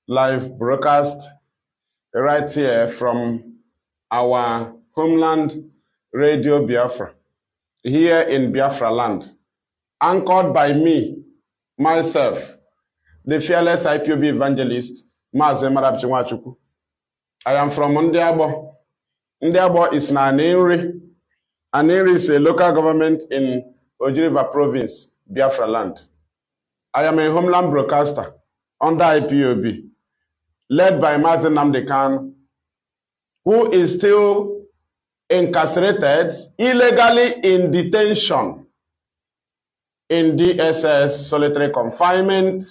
Live broadcast right here from our homeland, Radio Biafra, here in Biafra land, anchored by me, myself, the fearless Ipob evangelist, Mazi. I am from Ndiabo. Ndiabo is Nnamdi. Nnamdi is a local government in Ojiriva province, Biafra land. I am a homeland broadcaster under Ipob, led by Mazi Nnamdi, who is still incarcerated, illegally in detention in DSS solitary confinement,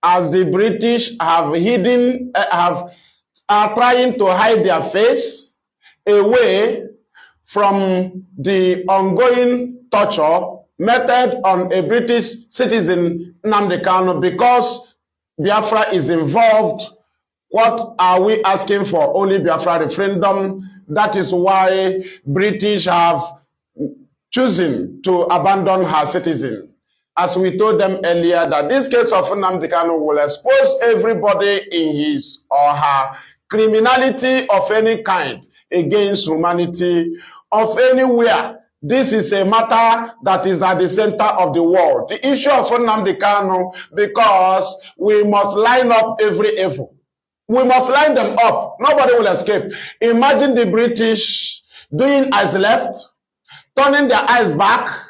as the British are trying to hide their face away from the ongoing torture meted on a British citizen, Nnamdi Kanu, because Biafra is involved. What are we asking for? Only Biafra referendum. That is why British have chosen to abandon her citizen. As we told them earlier, that this case of Nnamdi Kanu will expose everybody in his or her criminality of any kind against humanity, of anywhere. This is a matter that is at the center of the world. The issue of Nnamdi Kanu, because we must line up every evil. We must line them up. Nobody will escape. Imagine the British doing as left, turning their eyes back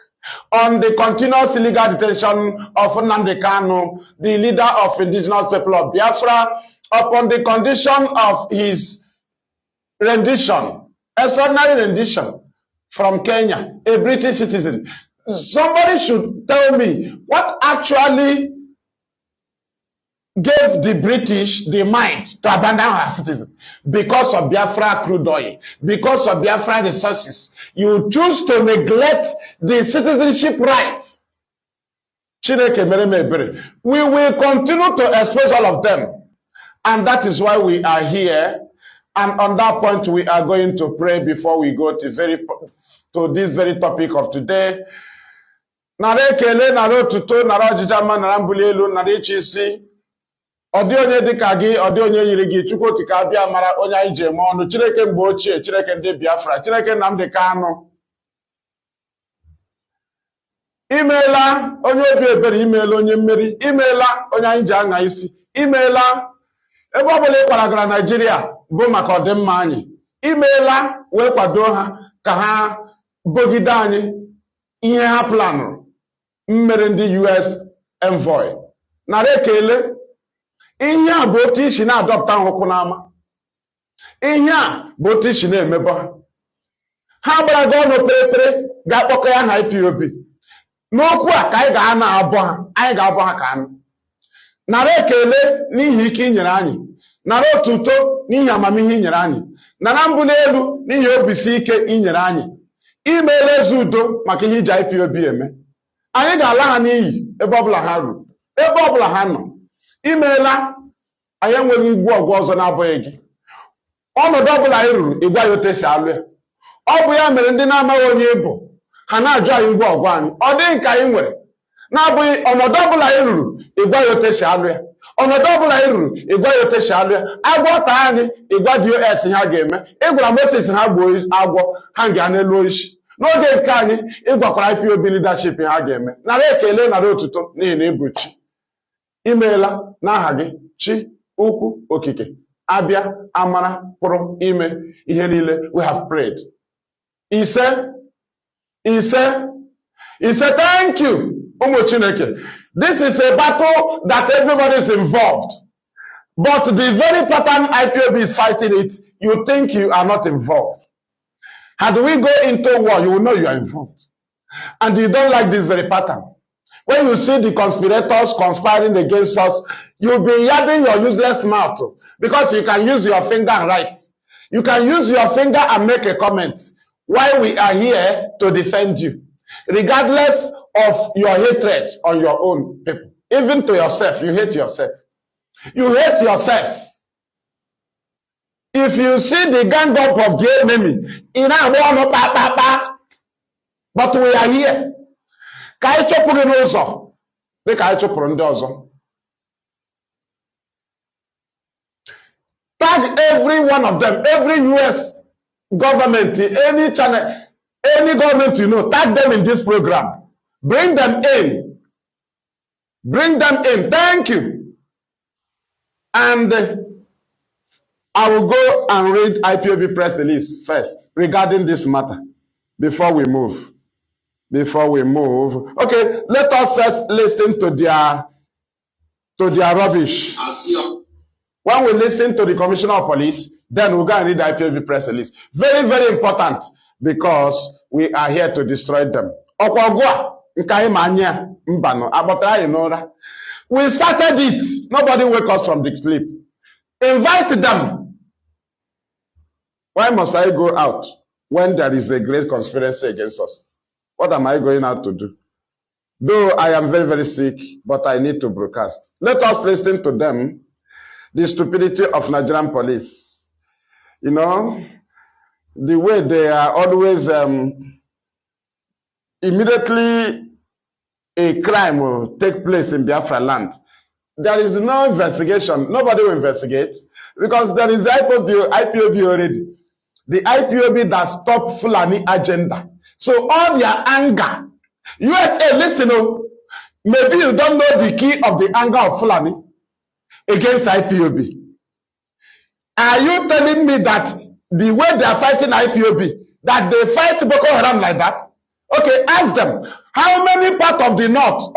on the continuous illegal detention of Nnamdi Kanu, the leader of indigenous people of Biafra, upon the condition of his rendition, extraordinary rendition from Kenya, a British citizen. Somebody should tell me what actually gave the British the mind to abandon our citizens. Because of Biafra crude oil, because of Biafra resources, you choose to neglect the citizenship rights. We will continue to expose all of them. And that is why we are here. And on that point, we are going to pray before we go to this very topic of today. Ọdị onye dịka gị, ọdị onye yiri gị, Chukwu okike abịa mara onye anyị ji eme ọnụ, Chineke mgbe ochie, Chineke ndị Biafra, Chineke Nnamdi Kanu. Imeela onye obi ebere, imeela onye mmeri, imeela onye anyị ji anya isi, imeela ebe ọ bụla ị kwaragara Naịjirịa bụ maka ọdịmma anyị, imeela wee kwado ha ka ha bogide anyị ihe ha planụrụ mmere ndị US envoy. Nara ekele. Ihe a bụ otu isi na-adọpụta nhụkwụ n'ama. Ihe a bụ otu isi na-emebe ha. Ha gbara gị ọnụ pere ga-akpọkọ ya na Ipob. N'okwu a ka anyị ga-abọ ha, anyị ga-abọ ha ka anụ. Nara ekele n'ihi ike i nyere anyị. Nara otuto n'ihi amamihe i nyere anyị. Nara mbuli elu n'ihi obisi ike i nyere anyị. Imeela eze udo maka ihe iji Ipob eme. Anyị ga-ala ha n'iyi ebe ọbụla ha ruru, ebe ọbụla ha nọ. Imeela anyị enweghị igbu ọgụ ọzọ na-abụghị gị. Ọnọdụ ọbụla anyị ruru, ịgwa ya otu esi alụ ya. Ọ bụ ya mere ndị na-amaghị onye ịbụ ha na-ajụ anyị igbu ọgụ anyị. Ọ dị nke anyị nwere na-abụghị ọnọdụ ọbụla anyị ruru, ịgwa ya otu esi alụ ya. Ọnọdụ ọbụla anyị ruru, ịgwa ya otu esi alụ ya. Agwọ taa anyị, ịgwa DOS ha ga-eme. Ịgwara Moses ha gbuo agwọ, ha ga n'elu isi. N'oge nke anyị, ịgwakwara Ipob leadership ha ga-eme. Nara ekele, nara otuto n'ihi na ịbụ chi. Imeela n'aha gị, chi ukwu okike abịa amara pụrụ ime ihe niile. We have prayed. Ise, thank you, ụmụ Chineke. This is a battle that everybody is involved. But the very pattern Ipob is fighting it, you think you are not involved. Had we go into war, you will know you are involved. And you don't like this very pattern. When you see the conspirators conspiring against us, you'll be yapping your useless mouth because you can use your finger and write. You can use your finger and make a comment while we are here to defend you, regardless of your hatred on your own people. Even to yourself, you hate yourself. You hate yourself. If you see the gang up of the enemy, but we are here. Ka anyị chụpụrụ n'ụzọ dị ka anyị chụpụrụ ndị ọzọ. Tag every one of them, every US government, any channel, any government you know, tag them in this program. Bring them in. Bring them in. Thank you. And I will go and read IPOB press release first regarding this matter before we move. Before we move. Okay, let us first listen to their rubbish. When we listen to the Commissioner of Police, then we'll go and read the IPOB press release. Very, very important because we are here to destroy them. We started it. Nobody wake us from the sleep. Invite them. Why must I go out when there is a great conspiracy against us? What am I going out to do? Though I am very, very sick, but I need to broadcast. Let us listen to them. The stupidity of Nigerian police. You know, the way they are always immediately a crime will take place in Biafra land. There is no investigation. Nobody will investigate because there is IPOB already. The IPOB that stopped Fulani agenda. So all their anger. USA, listen, maybe you don't know the key of the anger of Fulani against IPOB. Are you telling me that the way they are fighting IPOB, that they fight Boko Haram like that? Okay, ask them, how many part of the north,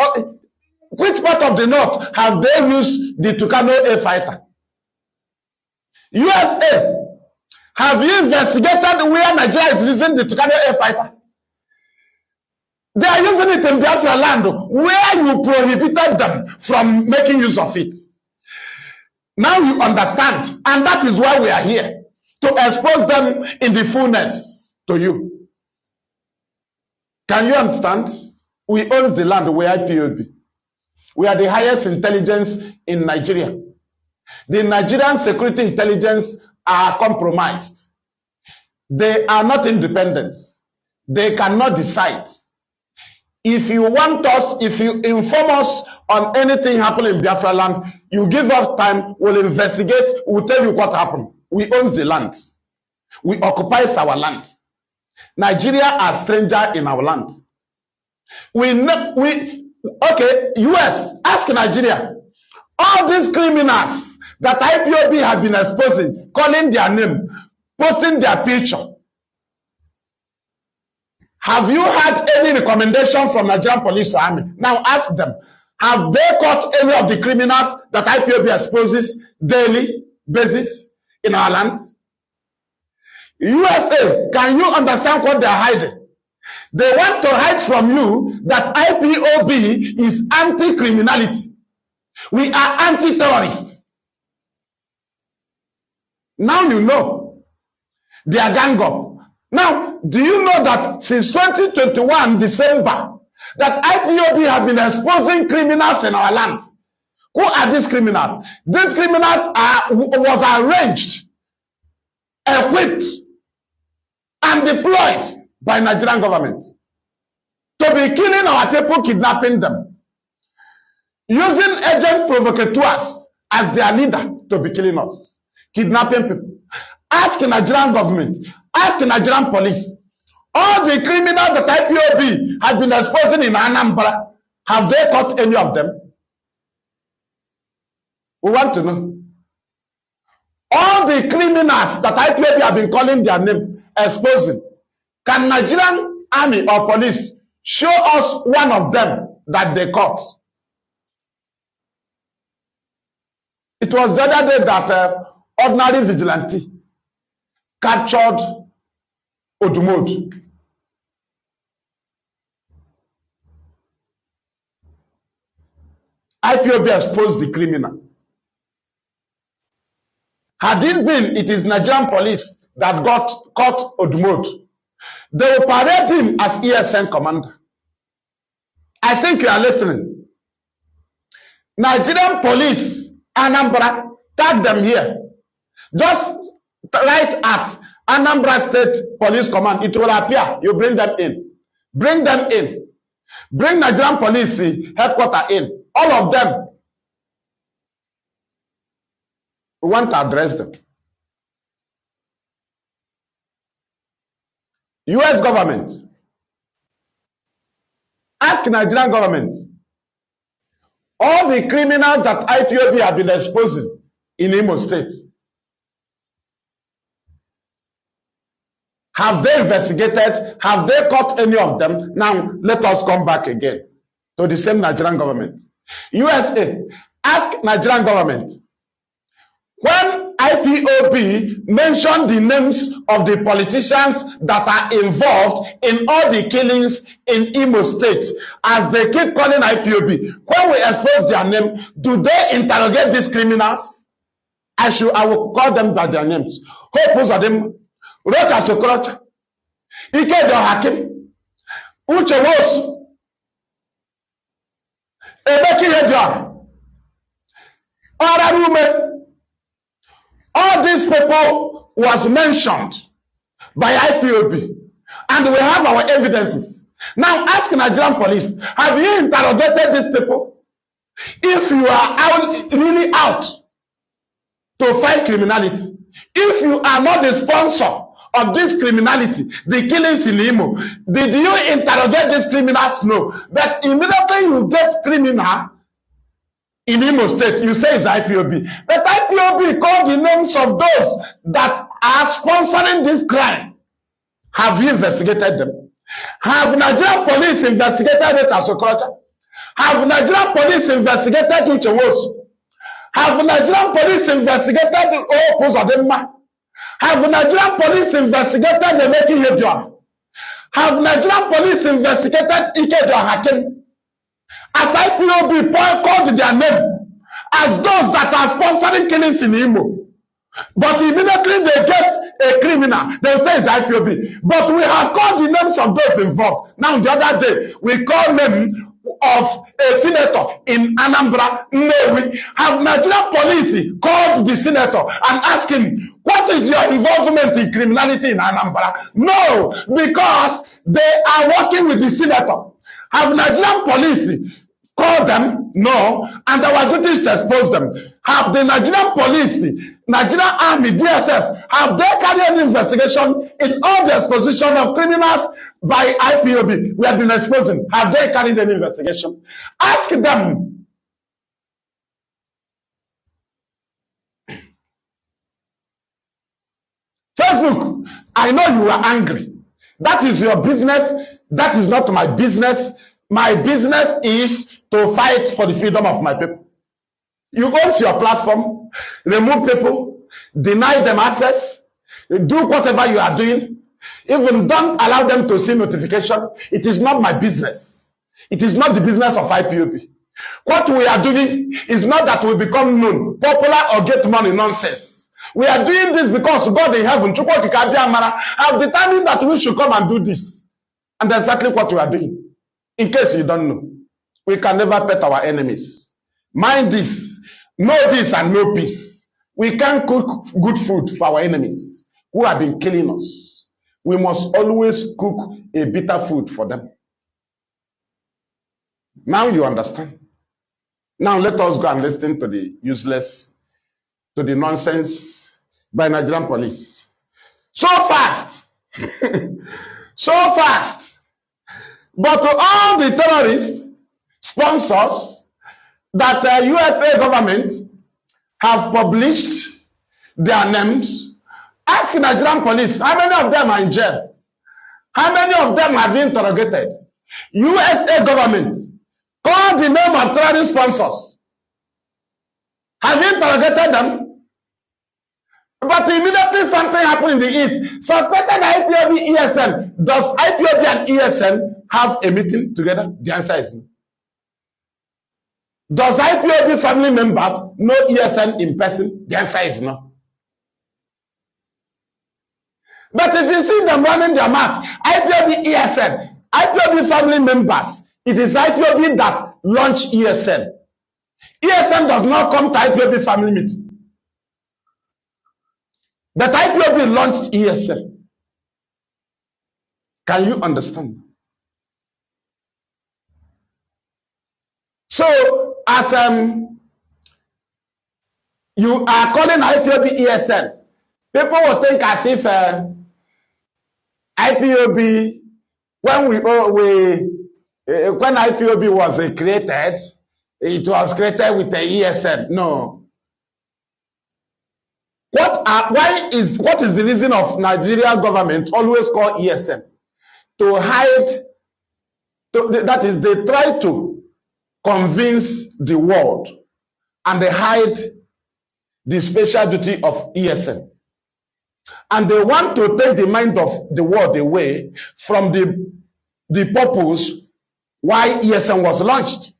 which part of the north have they used the Kanu air fighter? USA, have you investigated where Nigeria is using the Kanu air fighter? They are using it in Biafra land where you prohibited them from making use of it. Now you understand, and that is why we are here, to expose them in the fullness to you. Can you understand? We own the land, we are IPOB. We are the highest intelligence in Nigeria. The Nigerian security intelligence are compromised. They are not independent. They cannot decide. If you want us, if you inform us on anything happening in Biafra land, you give us time, we'll investigate, we'll tell you what happened. We own the land. We occupy our land. Nigeria are stranger in our land. Okay, US, ask Nigeria. All these criminals that IPOB have been exposing, calling their name, posting their picture. Have you had any recommendation from Nigerian Police Army? Now ask them, have they caught any of the criminals that IPOB exposes daily basis in our land? USA, can you understand what they are hiding? They want to hide from you that IPOB is anti-criminality. We are anti-terrorists. Now you know. They are gang up. Now, do you know that since 2021 December, that IPOB have been exposing criminals in our land? Who are these criminals? These criminals was arranged, equipped, and deployed by Nigerian government to be killing our people, kidnapping them, using agent provocateurs as their leader to be killing us, kidnapping people. Ask the Nigerian government, ask the Nigerian police, all the criminals that IPOB has been exposing in Anambra, have they caught any of them? We want to know. All the criminals that IPOB have been calling their name, exposing, can Nigerian army or police show us one of them that they caught? It was the other day that ordinary vigilante captured Odumod. IPOB exposed the criminal. Had it been, it is Nigerian police that caught Odumod, they will parade him as ESN commander. I think you are listening. Nigerian police, Anambra, tag them here. Just write at Anambra State Police Command. It will appear. You bring them in. Bring them in. Bring Nigerian Police headquarters in. All of them. We want to address them. US government, ask Nigerian government, all the criminals that IPOB have been exposing in Imo State, have they investigated? Have they caught any of them? Now, let us come back again to the same Nigerian government. USA, ask Nigerian government, when IPOB mentioned the names of the politicians that are involved in all the killings in Imo State, as they keep calling IPOB, when we expose their name, do they interrogate these criminals? I will call them by their names. Hope Uzadim, Rocha Sokorocha, Ike Hakim, Uche Wosu, Ebeki Hedja, Orarume. All these people was mentioned by IPOB, and we have our evidences. Now ask Nigerian police, have you interrogated these people? If you are really out to fight criminality, if you are not the sponsor of this criminality, the killings in Imo, did you interrogate these criminals? No. But immediately you get criminal in Imo State, you say it's IPOB. But IPOB called the names of those that are sponsoring this crime. Have you investigated them? Have Nigerian police investigated it as a culture? Have Nigerian police investigated Uche? Have Nigerian police investigated Opuzadema? Have Nigerian police investigated the making Hedja? Have Nigerian police investigated Ike Hakim? As IPOB called their name as those that are sponsoring killings in Imo. But immediately they get a criminal, they say it's IPOB. But we have called the names of those involved. Now the other day, we called name of a senator in Anambra, Nnewi. Have Nigerian police called the senator and asked him, what is your involvement in criminality in Anambra? No, because they are working with the senator. Have Nigerian police called them? No. And our duty is to expose them. Have the Nigerian police, Nigerian army, DSS, have they carried any investigation in all the exposition of criminals by IPOB? We have been exposing. Have they carried any investigation? Ask them. Facebook, I know you are angry. That is your business. That is not my business. My business is to fight for the freedom of my people. You own your platform, remove people, deny them access, do whatever you are doing, even don't allow them to see notification. It is not my business. It is not the business of IPOB. What we are doing is not that we become known, popular, or get money nonsense. We are doing this because God in heaven, have determined that we should come and do this. And that's exactly what we are doing. In case you don't know, we can never pet our enemies. Mind this, know this and know peace. We can't cook good food for our enemies who have been killing us. We must always cook a bitter food for them. Now you understand. Now let us go and listen to the useless, to the nonsense by Nigerian police. So fast. So fast. But to all the terrorists, sponsors, that the USA government have published their names, ask Nigerian police, how many of them are in jail? How many of them have been interrogated? USA government, call the name of terrorist sponsors. Have you interrogated them? But immediately something happened in the east. Suspected IPOB ESN. Does IPOB and ESN have a meeting together? The answer is no. Does IPOB family members know ESN in person? The answer is no. But if you see them running their mouth, IPOB ESN, IPOB family members, it is IPOB that launched ESN. ESN does not come to IPOB family meeting. But IPOB launched ESN. Can you understand? So, as you are calling IPOB ESN, people will think as if IPOB, when when IPOB was created, it was created with the ESN. No. What is the reason of Nigerian government always call ESN? To hide, that is, they try to convince the world and they hide the special duty of ESN. And they want to take the mind of the world away from the purpose why ESN was launched.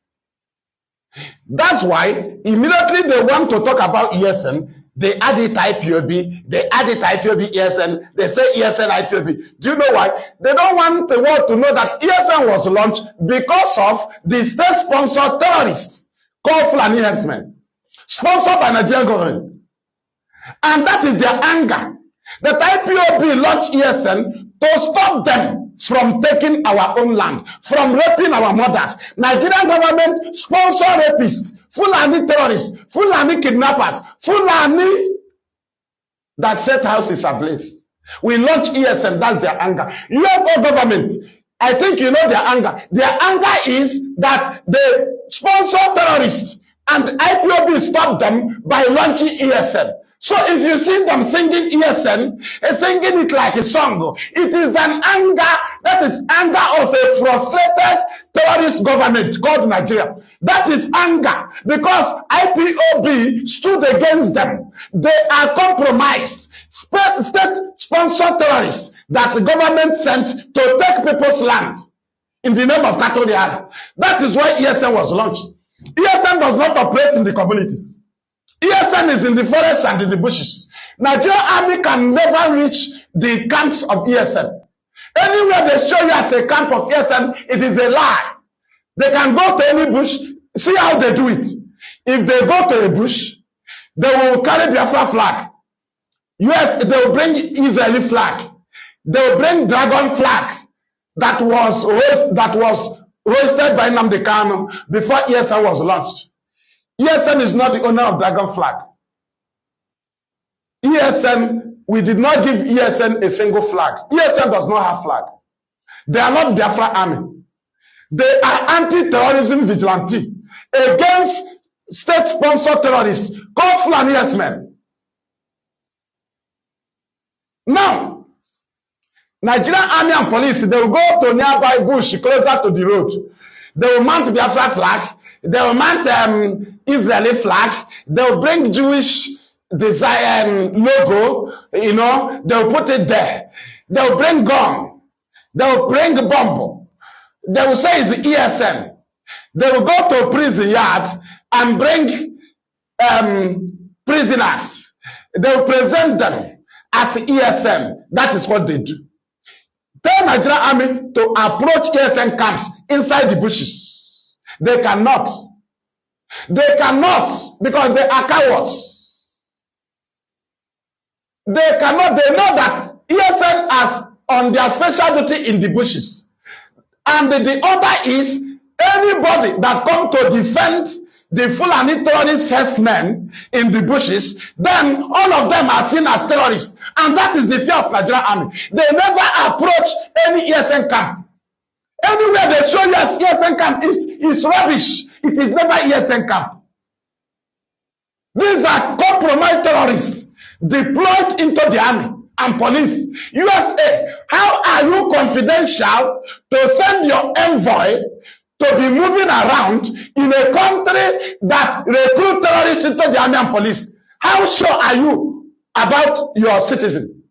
That's why immediately they want to talk about ESN, they add it IPOB, they add it IPOB ESN, they say ESN IPOB. Do you know why? They don't want the world to know that ESN was launched because of the state-sponsored terrorists called Fulani herdsmen, sponsored by Nigerian government. And that is their anger. That IPOB launched ESN to stop them from taking our own land, from raping our mothers. Nigerian government sponsor rapists, Fulani terrorists, Fulani kidnappers, Fulani that set houses ablaze. We launch ESN, that's their anger. UFO government, I think you know their anger. Their anger is that they sponsor terrorists and IPOB stopped them by launching ESN. So if you see them singing ESN, singing it like a song, it is an anger, that is anger of a frustrated terrorist government called Nigeria. That is anger because IPOB stood against them. They are compromised, state-sponsored terrorists that the government sent to take people's land in the name of Catholic. That is why ESN was launched. ESN does not operate in the communities. ESN is in the forests and in the bushes. Nigerian army can never reach the camps of ESN. Anywhere they show you as a camp of ESN, it is a lie. They can go to any bush, see how they do it. If they go to a bush, they will carry Biafra flag. Yes, they will bring Israeli flag. They will bring dragon flag that was hoisted by Nnamdi Kanu before ESN was launched. ESN is not the owner of dragon flag. ESN, we did not give ESN a single flag. ESN does not have flag. They are not Biafra army. They are anti-terrorism vigilante against state-sponsored terrorists called Fulani herdsmen. Now, Nigerian army and police, they will go to nearby bush closer to the road. They will mount Biafra flag. They will mount Israeli flag. They will bring Jewish design logo. You know, they will put it there. They will bring gun. They will bring bomb. They will say it's the ESN. They will go to a prison yard and bring prisoners. They will present them as ESN. That is what they do. Tell Nigerian army to approach ESN camps inside the bushes. They cannot. They cannot because they are cowards. They cannot. They know that ESN is on their special duty in the bushes. And the other is anybody that come to defend the Fulani terrorist herdsmen in the bushes, then all of them are seen as terrorists. And that is the fear of Nigerian army. They never approach any ESN camp. Anywhere they show you as ESN camp is rubbish. It is never ESN camp. These are compromised terrorists deployed into the army and police. USA, how are you confidential to send your envoy to be moving around in a country that recruit terrorists into the army and police? How sure are you about your citizen?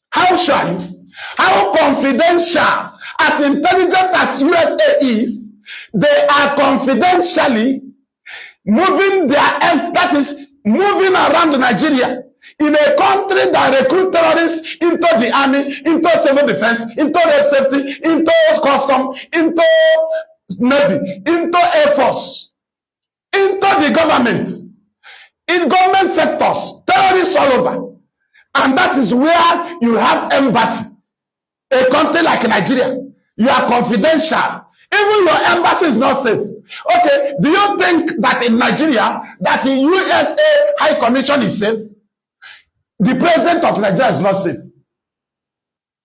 How sure are you? How confidential, as intelligent as USA is, they are confidentially moving that is moving around Nigeria in a country that recruit terrorists into the army, into civil defense, into road safety, into custom, into navy, into air force, into the government, in government sectors, terrorists all over. And that is where you have embassy. A country like Nigeria, you are confidential. Even your embassy is not safe. Okay, do you think that in Nigeria, that in USA High Commission is safe? The president of Nigeria is not safe.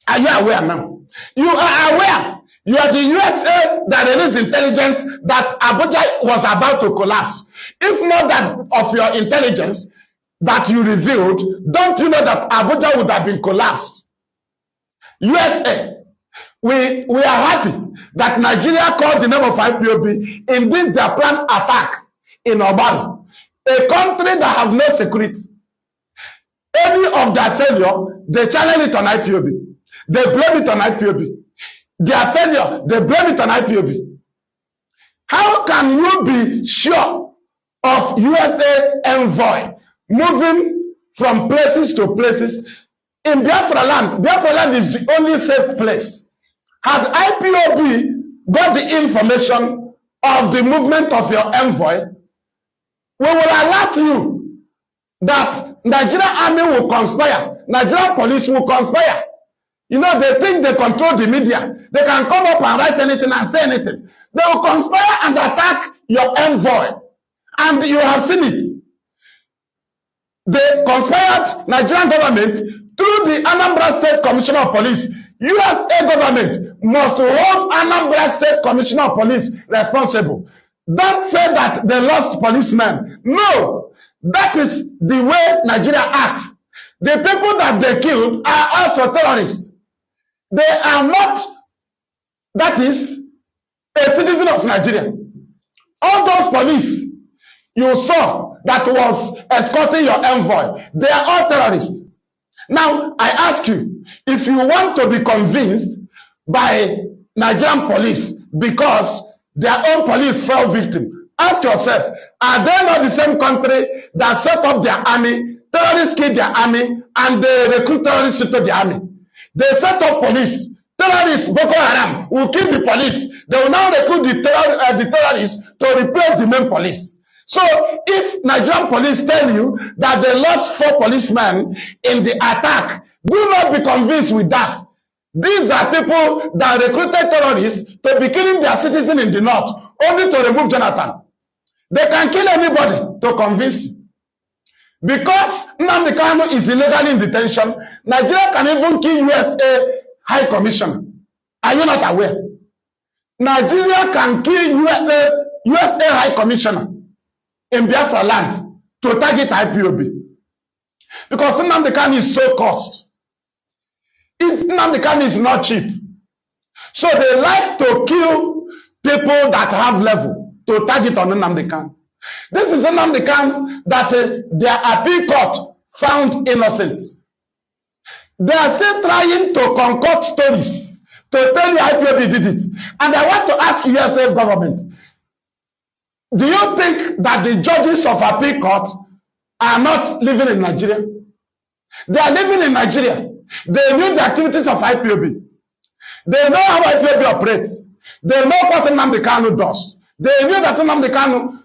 Are you aware now? You are aware. You are the USA that released intelligence that Abuja was about to collapse. If not that of your intelligence that you revealed, don't you know that Abuja would have been collapsed? USA, we are happy that Nigeria called the name of IPOB in this their planned attack in Oban, a country that have no security. Any of their failure, they channel it on IPOB. They blame it on IPOB. Their failure, they blame it on IPOB. How can you be sure of USA envoy moving from places to places in Biafra land? Biafra land is the only safe place. Had IPOB got the information of the movement of your envoy, we will alert you that Nigerian army will conspire, Nigerian police will conspire. You know, they think they control the media. They can come up and write anything and say anything. They will conspire and attack your envoy. And you have seen it. They conspired Nigerian government through the Anambra State Commissioner of Police. USA government must hold Anambra State Commissioner of Police responsible. Don't say that they lost policemen. No, that is the way Nigeria acts. The people that they killed are also terrorists. They are not, that is, a citizen of Nigeria. All those police you saw that was escorting your envoy, they are all terrorists. Now, I ask you, if you want to be convinced by Nigerian police because their own police fell victim, ask yourself, are they not the same country that set up their army, terrorists killed their army, and they recruit terrorists into the army? They set up police. Terrorists, Boko Haram, will kill the police. They will now recruit the terrorists to replace the main police. So, if Nigerian police tell you that they lost 4 policemen in the attack, do not be convinced with that. These are people that recruited terrorists to be killing their citizens in the north, only to remove Jonathan. They can kill anybody to convince you. Because Nnamdi Kanu is illegally in detention, Nigeria can even kill USA High Commissioner. Are you not aware? Nigeria can kill USA High Commissioner in Biafra land to target IPOB. Because Nnamdi Kanu is so cost. Nnamdi Kanu is not cheap. So they like to kill people that have level to target on Nnamdi Kanu. This is Nnamdi Kanu that their appeal court found innocent. They are still trying to concoct stories to tell you IPOB did it. And I want to ask USA government, do you think that the judges of appeal court are not living in Nigeria? They are living in Nigeria. They knew the activities of IPOB. They know how IPOB operates. They know what Nnamdi Kanu does. They knew that Nnamdi Kanu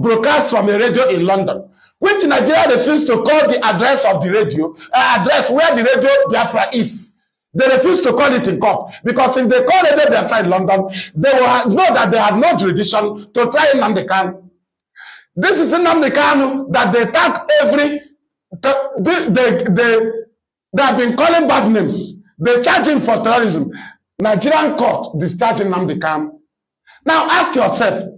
broadcasts from a radio in London, which Nigeria refused to call the address of the radio, address where the radio Biafra is. They refuse to call it in court, because if they call radio Biafra in London, they will know that they have no jurisdiction to try Nnamdi Kanu. This is Nnamdi Kanu that they tag every, they have been calling bad names. They charge him for terrorism. Nigerian court discharging Nnamdi Kanu. Now ask yourself,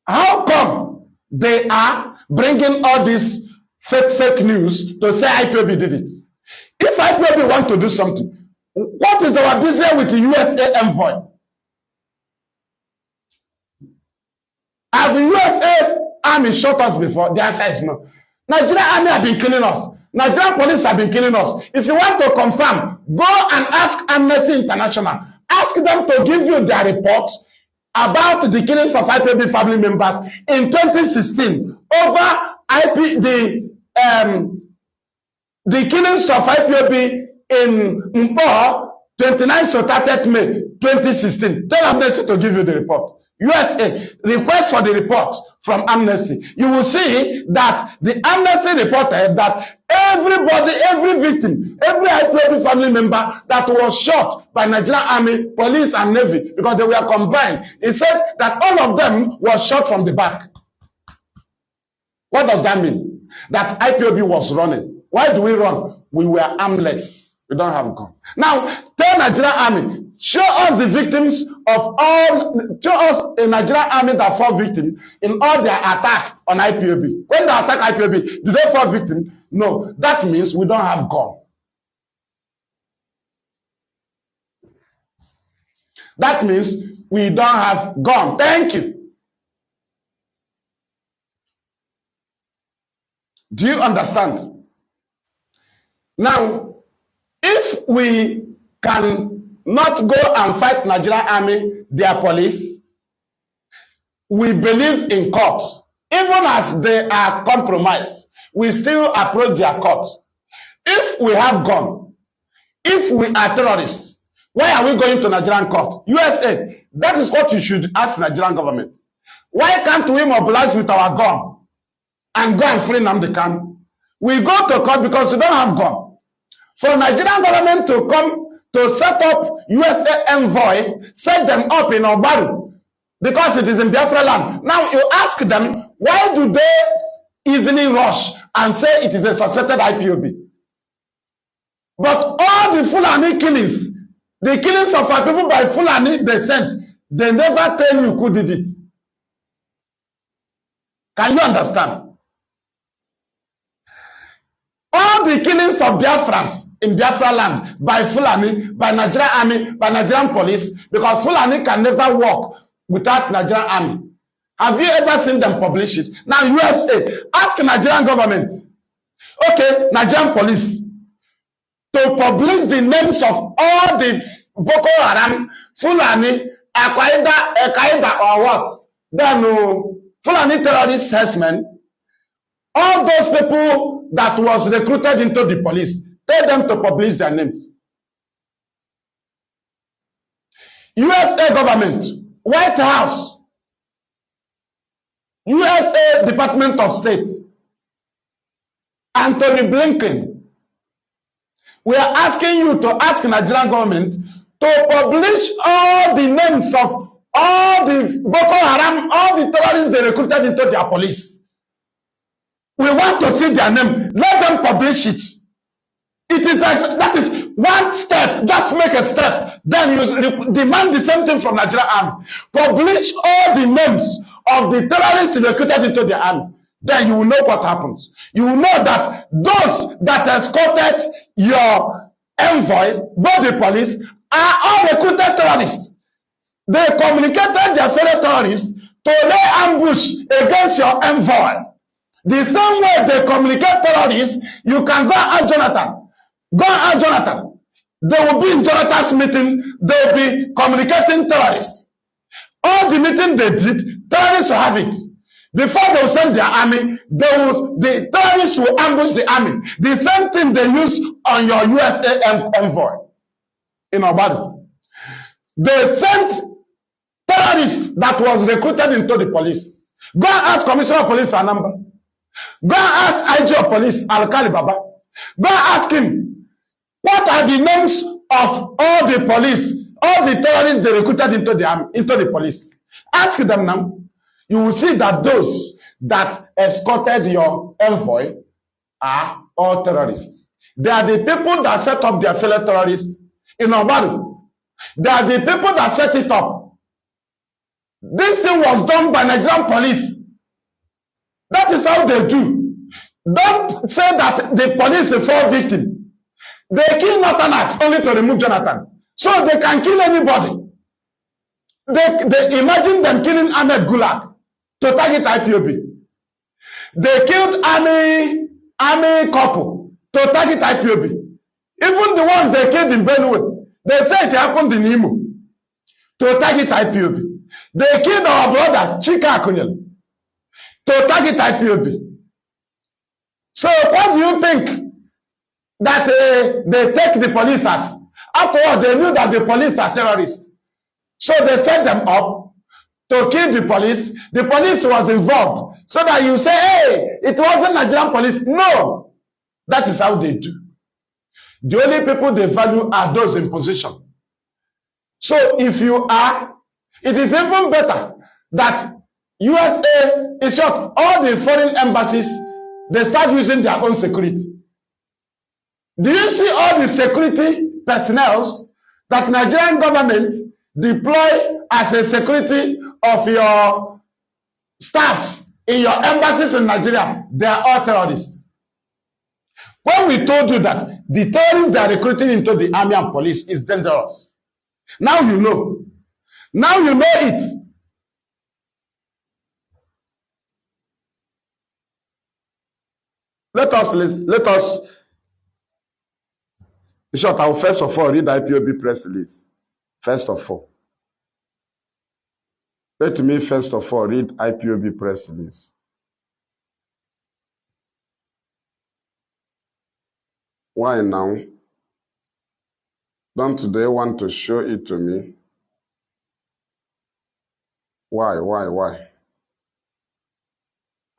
how come they are bringing all this fake news to say IPOB did it? If IPOB want to do something, what is our business with the USA envoy? Have the USA army shot us before? The answer is no. Nigerian army have been killing us. Nigerian police have been killing us. If you want to confirm, go and ask Amnesty International. Ask them to give you their report about the killings of IPOB family members in 2016 over the killings of IPOB in Mpo, 29 to 30 May 2016. Tell Amnesty to give you the report. USA, request for the report from Amnesty. You will see that the Amnesty reported that everybody, every victim, every IPOB family member that was shot by Nigerian Army, Police and Navy, because they were combined, it said that all of them was shot from the back. What does that mean? That IPOB was running. Why do we run? We were armless. We don't have gun. Now, tell Nigerian army, show us the victims of all, show us a Nigerian army that fall victim in all their attack on IPOB. When they attack IPOB, do they fall victim? No. That means we don't have gun. That means we don't have gun. Thank you. Do you understand? Now, if we can not go and fight Nigerian army, their police, we believe in court. Even as they are compromised, we still approach their court. If we have gun, if we are terrorists, why are we going to Nigerian court? USA, that is what you should ask Nigerian government. Why can't we mobilize with our gun and go and free Nnamdi Kanu? We go to court because we don't have gun. For Nigerian government to come to set up USA envoy, set them up in Obaru, because it is in Biafra land. Now you ask them, why do they easily rush and say it is a suspected IPOB? But all the Fulani killings, the killings of our people by Fulani descent, they never tell you who did it. Can you understand? All the killings of Biafrans in Biafra land by Fulani, by Nigerian army, by Nigerian police, because Fulani can never work without Nigerian army. Have you ever seen them publish it? Now USA, ask Nigerian government, okay, Nigerian police, to publish the names of all the Boko Haram, Fulani, Al-Qaeda or what? Then Fulani terrorist herdsmen, all those people that was recruited into the police, tell them to publish their names. USA government, White House, USA Department of State, Anthony Blinken, we are asking you to ask Nigerian government to publish all the names of all the Boko Haram, all the terrorists they recruited into their police. We want to see their name. Let them publish it. It is like, that is one step. Just make a step. Then you demand the same thing from Nigerian army. Publish all the names of the terrorists recruited into the army. Then you will know what happens. You will know that those that escorted your envoy, both the police, are all recruited terrorists. They communicated their fellow terrorists to lay ambush against your envoy. The same way they communicate terrorists, you can go and ask Jonathan. Go and ask Jonathan. They will be in Jonathan's meeting. They will be communicating terrorists. All the meeting they did, terrorists will have it. Before they will send their army, the terrorists will ambush the army. The same thing they use on your USA envoy in Obadu. They sent terrorists that was recruited into the police. Go and ask Commissioner of Police Nnamdi. Go and ask IG of Police Alkali Baba. Go and ask him, what are the names of all the police, all the terrorists they recruited into the army, into the police? Ask them now. You will see that those that escorted your envoy are all terrorists. They are the people that set up their fellow terrorists in Obaru. They are the people that set it up. This thing was done by Nigerian police. That is how they do. Don't say that the police fall victim. They kill Northerners only to remove Jonathan. So they can kill anybody. They imagine them killing Ahmed Gulag to target IPOB. They killed army couple to target IPOB. Even the ones they killed in Benue, they say it happened in Imo to target IPOB. They killed our brother Chika Akunyel to target IPOB. So what do you think that they take the police as? After all, they knew that the police are terrorists. So they set them up to kill the police. The police was involved. So that you say, hey, it wasn't Nigerian police. No. That is how they do. The only people they value are those in position. So if you are, it is even better that USA, in short, all the foreign embassies, they start using their own security. Do you see all the security personnel that Nigerian government deploy as a security of your staffs in your embassies in Nigeria? They are all terrorists. When we told you that the terrorists they are recruiting into the army and police is dangerous, now you know. Now you know it. Let us, in short, I will first of all read the IPOB press release. First of all. Let me first of all read IPOB press release. Why now? Don't they want to show it to me? Why?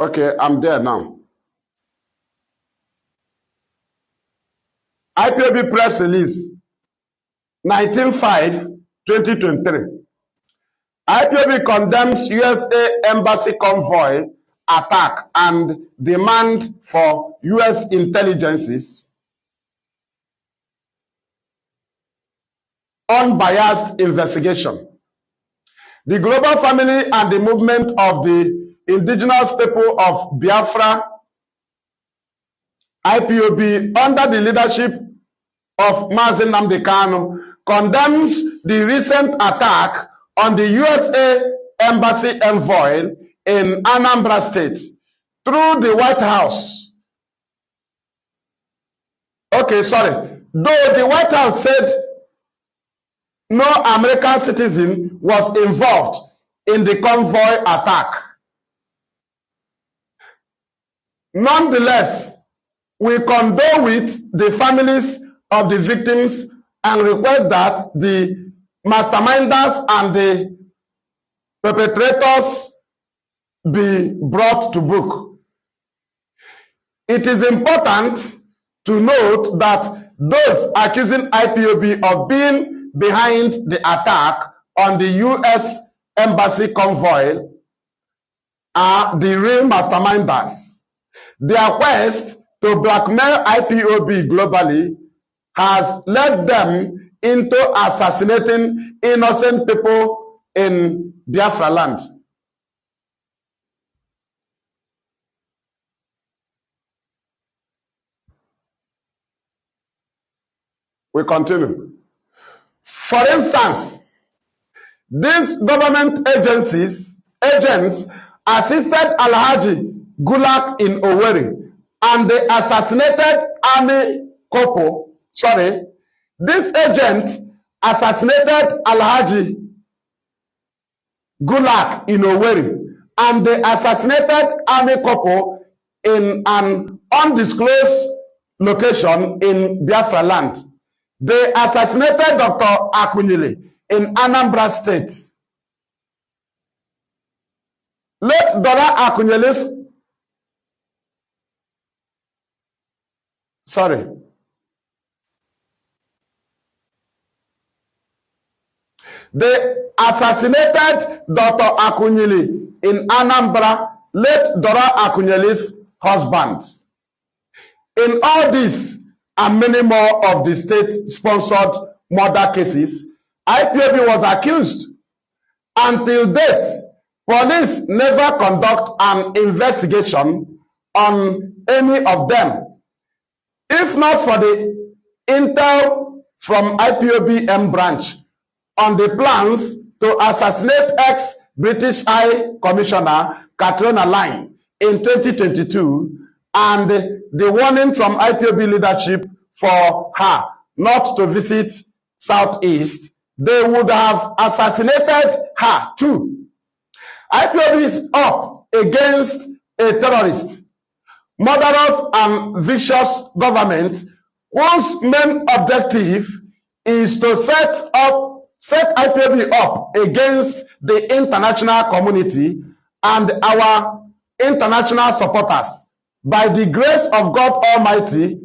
Okay, I'm there now. IPOB press release, 19/5/2023. IPOB condemns USA embassy convoy attack and demand for US intelligences unbiased investigation. The global family and the movement of the indigenous people of Biafra, IPOB, under the leadership of Mazi Nnamdi Kanu, condemns the recent attack on the USA embassy envoy in Anambra State through the White House. Okay, sorry. Though the White House said no American citizen was involved in the convoy attack. Nonetheless, we condole with the families of the victims and request that the masterminders and the perpetrators be brought to book. It is important to note that those accusing IPOB of being behind the attack on the US embassy convoy are the real masterminders. Their quest to blackmail IPOB globally has led them into assassinating innocent people in Biafra land. We continue. For instance, these government agents assisted Alhaji Gulak in Owerri and they assassinated Army Kopo. This agent assassinated Alhaji Gulak in Owerri and they assassinated Army Kopo in an undisclosed location in Biafra land. They assassinated Dr. Akunyili in Anambra State. Let Dora Akunyili's They assassinated Dr. Akunyili in Anambra, late Dora Akunyili's husband. In all this and many more of the state-sponsored murder cases, IPOB was accused. Until date, police never conduct an investigation on any of them. If not for the intel from IPOB M branch on the plans to assassinate ex-British High Commissioner Katrina Line in 2022 and the warning from IPOB leadership for her not to visit Southeast, they would have assassinated her too. IPOB is up against a terrorist, murderous and vicious government whose main objective is to set IPOB up against the international community and our international supporters. By the grace of God Almighty,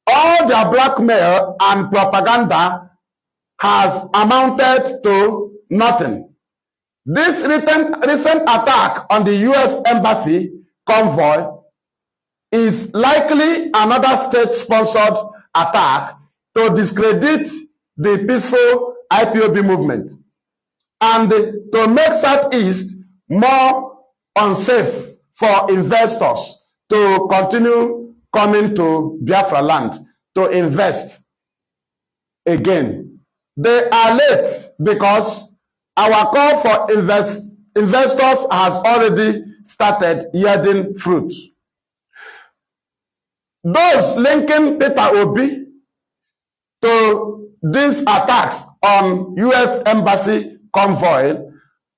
all their blackmail and propaganda has amounted to nothing. This recent attack on the US Embassy convoy is likely another state-sponsored attack to discredit the peaceful IPOB movement and to make Southeast more unsafe for investors to continue coming to Biafra land to invest again. They are late because our call for investors has already started yielding fruit. Those linking Peter Obi to these attacks on U.S. Embassy convoy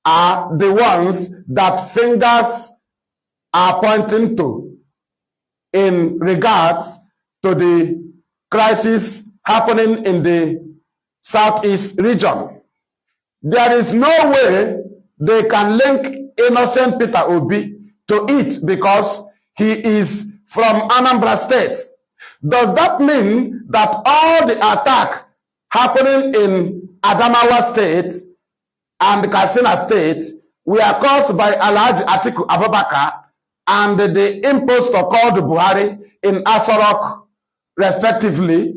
are the ones that fingers are pointing to in regards to the crisis happening in the Southeast region. There is no way they can link innocent Peter Obi to it because he is from Anambra State. Does that mean that all the attack happening in Adamawa State and Katsina State were caused by Alhaji Atiku Abubakar and the impostor called Buhari in Asorok, respectively?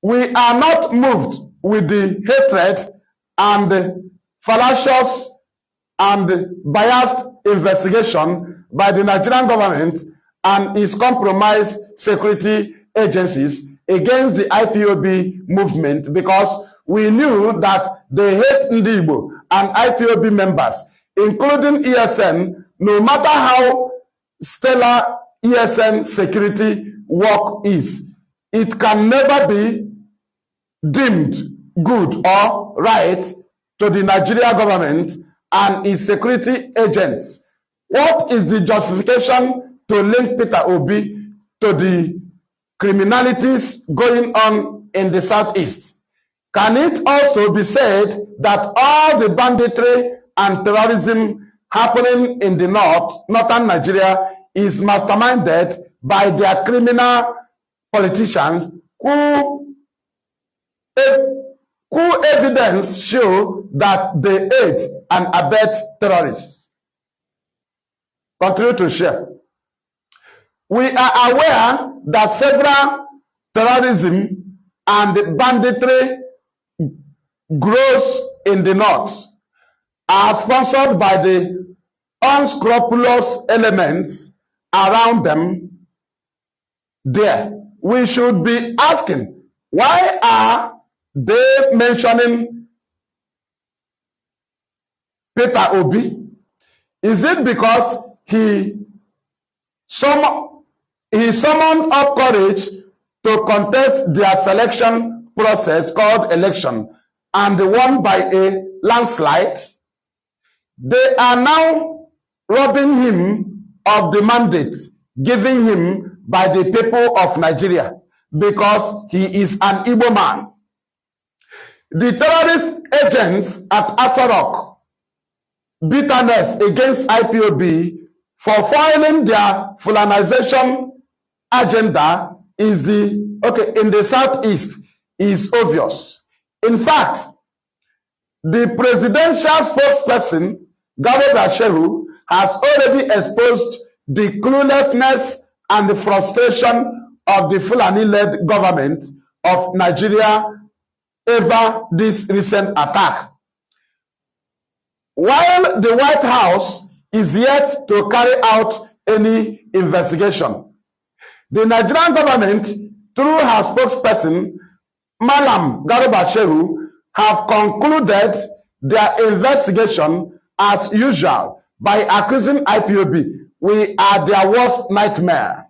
We are not moved with the hatred and fallacious and biased investigation by the Nigerian government and its compromised security agencies against the IPOB movement, because we knew that they hate Nnamdi and IPOB members, including ESN, no matter how stellar ESN security work is. It can never be deemed good or right to the Nigerian government and its security agents. What is the justification to link Peter Obi to the criminalities going on in the Southeast? Can it also be said that all the banditry and terrorism happening in the northern Nigeria is masterminded by their criminal politicians who evidence show that they aid and abet terrorists? Continue to share. We are aware that several terrorism and banditry grows in the north are sponsored by the unscrupulous elements around them there. We should be asking, why are they mentioning Peter Obi? Is it because he summoned up courage to contest their selection process called election and won by a landslide? They are now robbing him of the mandate given him by the people of Nigeria because he is an Igbo man. The terrorist agents at Asorok bitterness against IPOB for foiling their Fulanization agenda in the Southeast is obvious. In fact, the presidential spokesperson, Garba Shehu, has already exposed the cluelessness and the frustration of the Fulani-led government of Nigeria over this recent attack. While the White House is yet to carry out any investigation, the Nigerian government, through her spokesperson, Malam Garba Shehu, have concluded their investigation as usual by accusing IPOB we are their worst nightmare.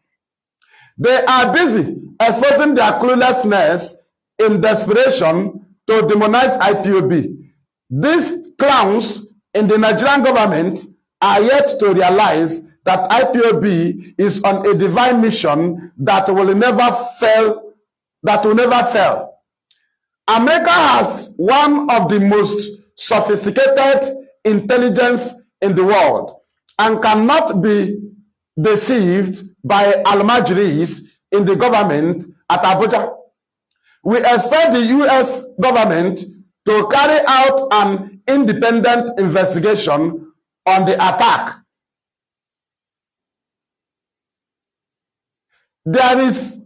They are busy exposing their cluelessness in desperation to demonize IPOB. These clowns in the Nigerian government are yet to realize that IPOB is on a divine mission that will never fail. America has one of the most sophisticated intelligence in the world and cannot be deceived by Almajiris in the government at Abuja. We expect the U.S. government to carry out an independent investigation on the attack. There is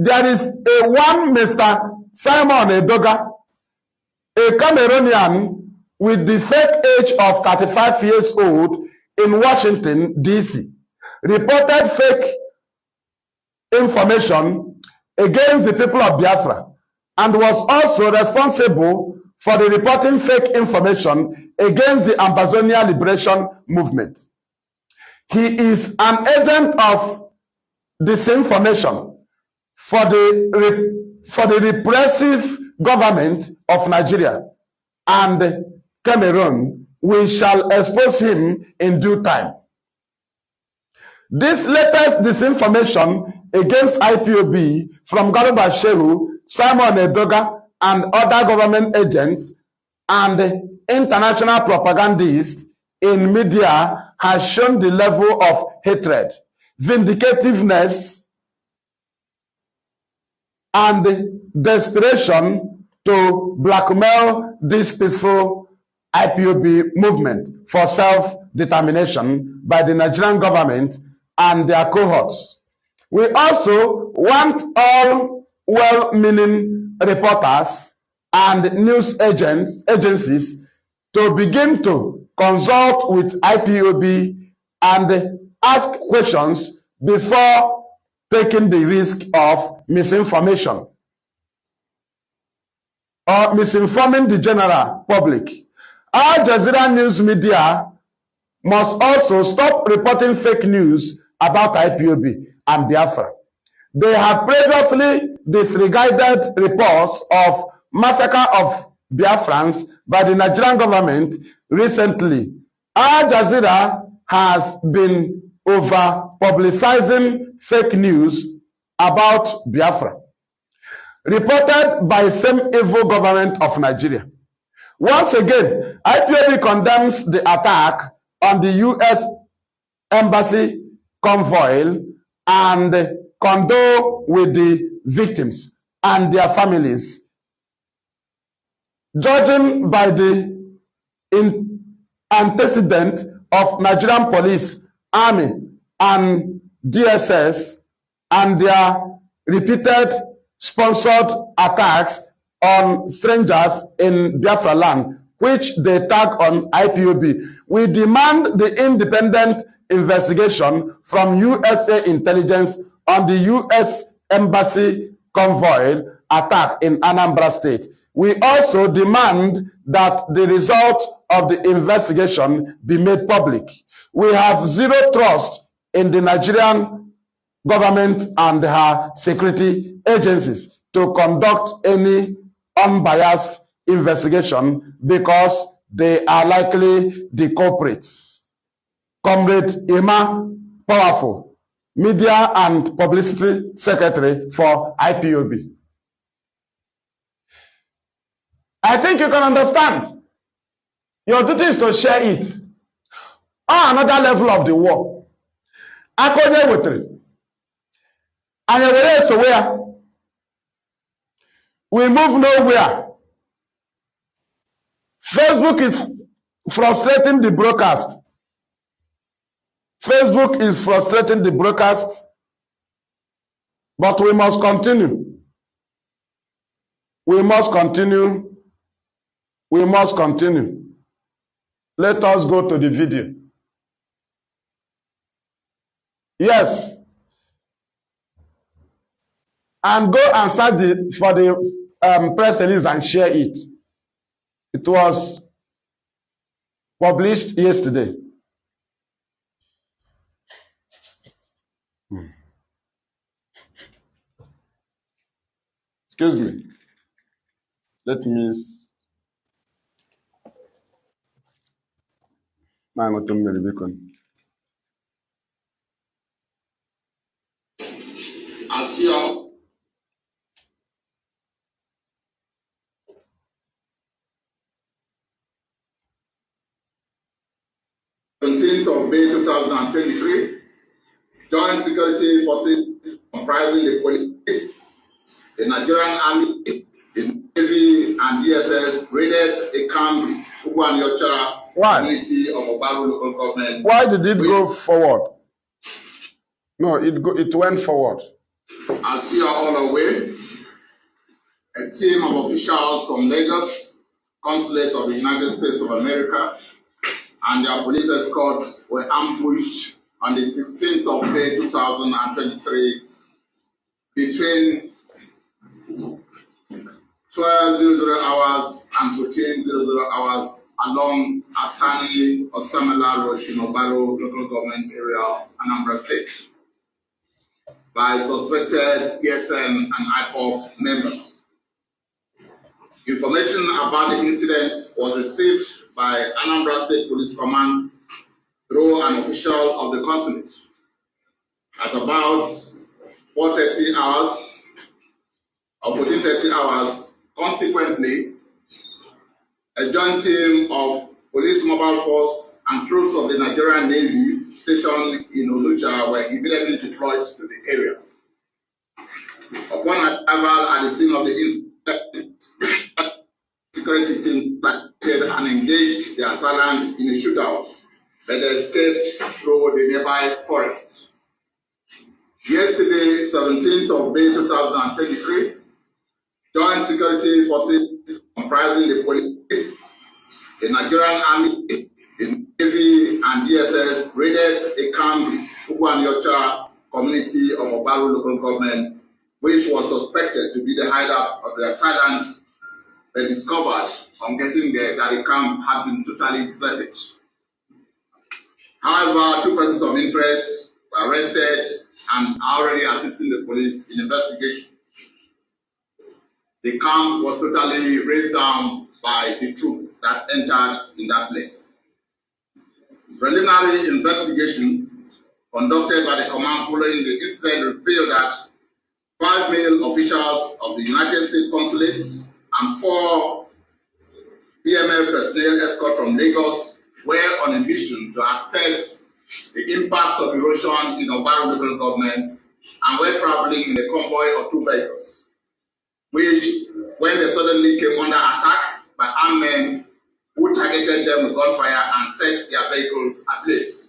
there is a one Mr. Simon Edoga, a Cameroonian with the fake age of 35 years old in Washington, D.C., reported fake information against the people of Biafra and was also responsible for the reporting fake information against the Ambazonia Liberation Movement. He is an agent of disinformation for the repressive government of Nigeria and Cameroon. We shall expose him in due time. This latest disinformation against IPOB from Garuba Shehu, Simon Edoga, and other government agents and international propagandists in media has shown the level of hatred, vindicativeness, and desperation to blackmail this peaceful IPOB movement for self-determination by the Nigerian government and their cohorts. We also want all well-meaning reporters and news agencies to begin to consult with IPOB and ask questions before taking the risk of misinformation or misinforming the general public. Al Jazeera news media must also stop reporting fake news about IPOB and Biafra. They have previously disregarded reports of massacre of Biafrans by the Nigerian government recently. Al Jazeera has been over-publicizing fake news about Biafra, reported by the same evil government of Nigeria. Once again, IPOB condemns the attack on the U.S. Embassy convoy and condole with the victims and their families. Judging by the antecedent of Nigerian police, army, and DSS and their repeated sponsored attacks on strangers in Biafra land, which they tag on IPOB. We demand the independent investigation from USA intelligence on the U.S. Embassy convoy attack in Anambra State. We also demand that the result of the investigation be made public. We have zero trust in the Nigerian government and her security agencies to conduct any unbiased investigation because they are likely the culprits. Comrade Emma Powerful, Media and Publicity Secretary for IPOB. I think you can understand. Your duty is to share it. On another level of the war. Akonye wetere. And were to where? We move nowhere. Facebook is frustrating the broadcast. Facebook is frustrating the broadcast, but we must continue. We must continue. We must continue. Let us go to the video. Yes. And go and search for the press release and share it. It was published yesterday. Excuse me. Let me. As your on 17th of May 2023, Joint Security Forces comprising the police, the Nigerian Army, the Navy, and DSS raided a camp in Yocha community of Obaru local government. Why did it go forward? No, it went forward. As you are all aware, a team of officials from Lagos, Consulate of the United States of America, and their police escorts were ambushed on the 16th of May 2023 between 12:00 hours and 14:00 hours along Atani Osamela Road, Shinobaro local government area of Anambra State by suspected PSN and Ipob members. Information about the incident was received by Anambra State Police Command through an official of the consulate. At about 4:30 hours or 14:30 hours, consequently, a joint team of police mobile force and troops of the Nigerian Navy stationed in Oluja were immediately deployed to the area. Upon arrival at the scene of the incident, security team started and engaged the assailants in a shootout, but they escaped through the nearby forest. Yesterday, 17th of May 2023, joint security forces comprising the police, the Nigerian Army, the Navy, and DSS raided a camp in Ugwanyocha community of Obaru local government, which was suspected to be the hideout of the assailants. They discovered on getting there that the camp had been totally deserted. However, 2 persons of interest were arrested and are already assisting the police in investigation. The camp was totally razed down by the troop that entered in that place. Preliminary investigation conducted by the command following the incident revealed that 5 male officials of the United States consulates and 4 PML personnel escort from Lagos were on a mission to assess the impacts of erosion in Obaru local government and were traveling in a convoy of 2 vehicles, which, when they suddenly came under attack by armed men who targeted them with gunfire and set their vehicles ablaze.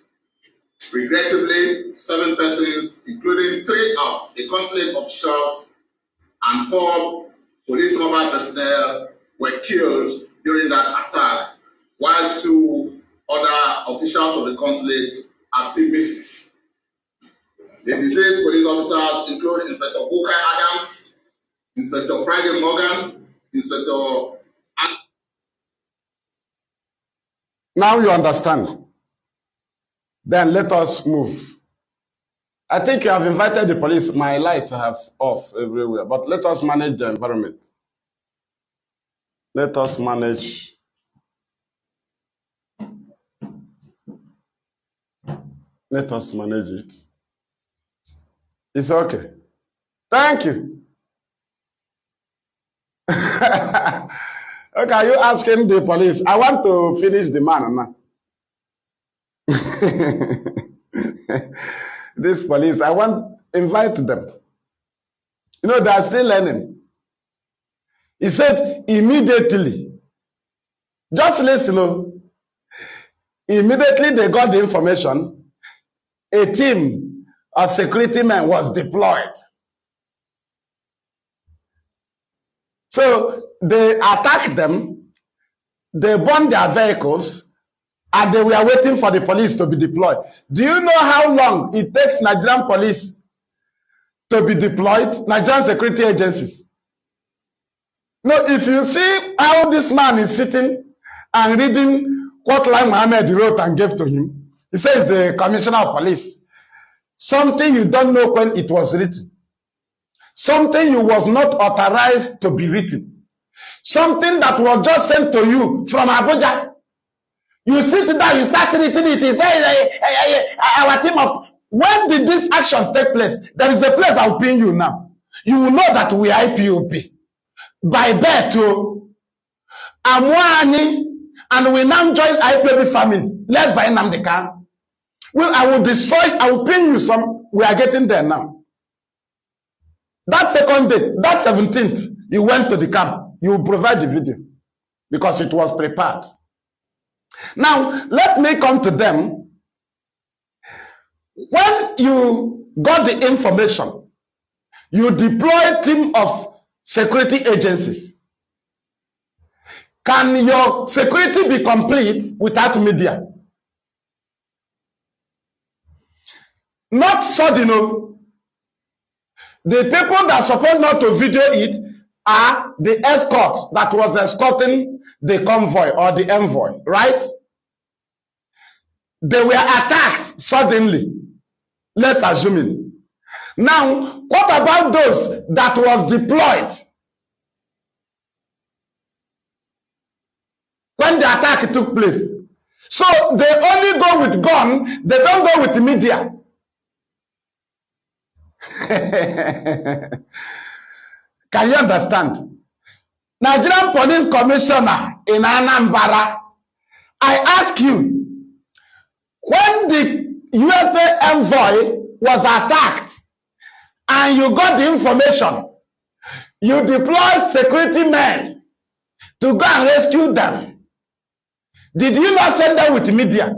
Regrettably, 7 persons, including 3 of the consulate officials and 4 police mobile personnel, were killed during that attack, while 2 other officials of the consulate are still missing. The deceased police officers include Inspector Bukai Adams, Inspector Friday Morgan, Inspector. Now you understand. Then let us move. I think you have invited the police. My lights have off everywhere, but let us manage the environment. Let us manage. Let us manage it. It's okay. Thank you. Okay, are you asking the police? I want to finish the man now. This police, I want invite them. You know, they are still learning. He said immediately. Just listen. Immediately they got the information. A team of security men was deployed. So they attacked them, they burned their vehicles, and they were waiting for the police to be deployed. Do you know how long it takes Nigerian police to be deployed? Nigerian security agencies. No, if you see how this man is sitting and reading what Lai Mohammed wrote and gave to him, he says the commissioner of police. Something you don't know when it was written. Something you was not authorized to be written. Something that was just sent to you from Abuja. You sit down, you start reading it. He says, our team of... When did these actions take place? There is a place I'll pin you now. You will know that we are IPOB. By birth, Amwani, and we now join IPOB family, led by Nnamdi Kanu. Well, I will destroy, I will pin you some. We are getting there now. That second day, that 17th, you went to the camp. You will provide the video because it was prepared. Now, let me come to them. When you got the information, You deploy a team of security agencies. Can your security be complete without media? Not sudden. No. The people that are supposed not to video it are the escorts that was escorting the convoy or the envoy, right? They were attacked suddenly. Let's assume it. Now, what about those that was deployed when the attack took place? So they only go with gun, they don't go with media. Can you understand? Nigerian Police Commissioner in Anambra, I ask you, when the USA envoy was attacked and you got the information, you deployed security men to go and rescue them. Did you not send them with media?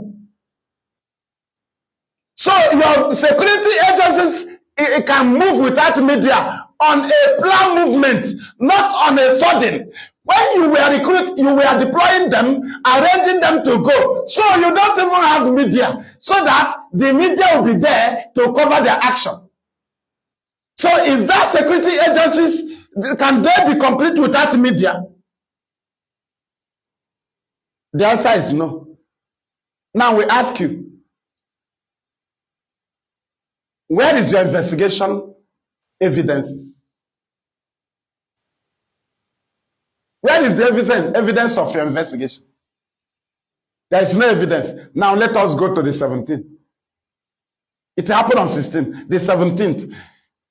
So your security agencies it can move without media on a planned movement, not on a sudden. When you were deploying them, arranging them to go. So you don't even have media, so that the media will be there to cover their action. So is that security agencies, can they be complete without media? The answer is no. Now we ask you, where is your investigation evidence? Where is the evidence of your investigation? There is no evidence. Now let us go to the 17th. It happened on 16th. The 17th.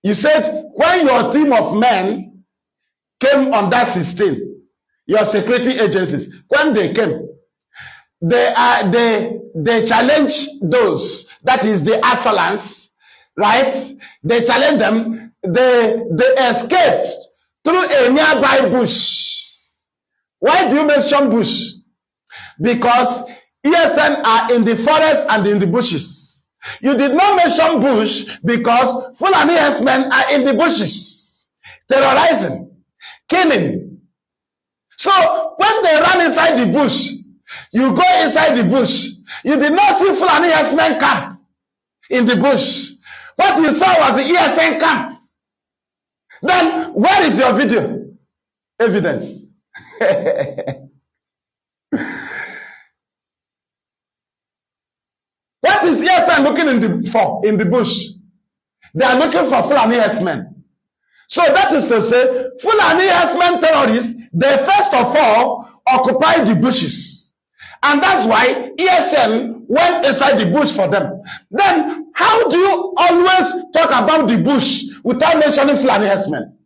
You said when your team of men came on that 16th, your security agencies, when they came, they challenged those, that is the assailants, right? They challenged them. They escaped through a nearby bush. Why do you mention bush? Because ESN are in the forest and in the bushes. You did not mention bush because Fulani herdsmen are in the bushes, terrorizing, killing. So when they run inside the bush, you go inside the bush. You did not see Fulani herdsmen camp in the bush. What you saw was the ESN camp. Then where is your video evidence? What is ESN looking in the bush? They are looking for Fulani herdsmen. So that is to say, Fulani herdsmen terrorists, they first of all occupy the bushes. And that's why ESN went inside the bush for them. Then how do you always talk about the bush without mentioning Fulani herdsmen?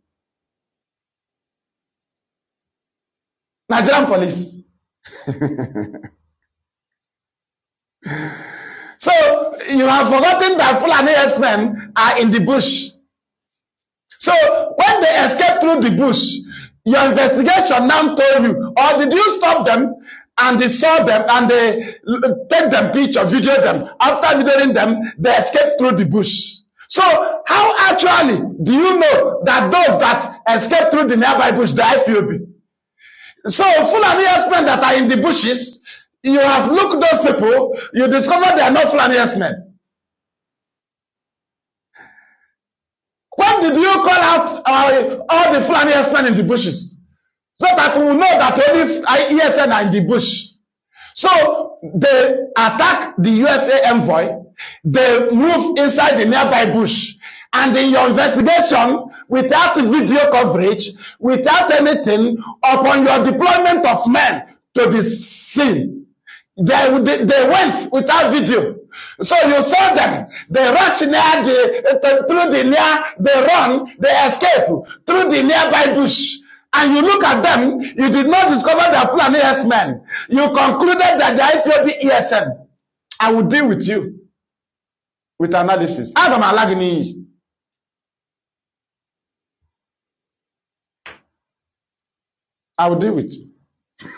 Nigerian police. So you have forgotten that Fulani herdsmen are in the bush. So when they escaped through the bush, your investigation now told you, or did you stop them and they saw them and they take them picture, video them? After videoing them, they escaped through the bush. So how actually do you know that those that escaped through the nearby bush, the Ipob? So Fulani herdsmen that are in the bushes, you have looked those people, you discover they are not Fulani herdsmen. When did you call out all the Fulani herdsmen in the bushes? So that we will know that only ESN are in the bush. So they attack the USA envoy, they move inside the nearby bush, and in your investigation, without video coverage, without anything, upon your deployment of men to the scene, they went without video. So you saw them, they rush through they run, they escape through the nearby bush. And you look at them, you did not discover the Fulani herdsmen. You concluded that the Ipob ESN. I will deal with you with analysis. Adam Alagini. I will deal with you.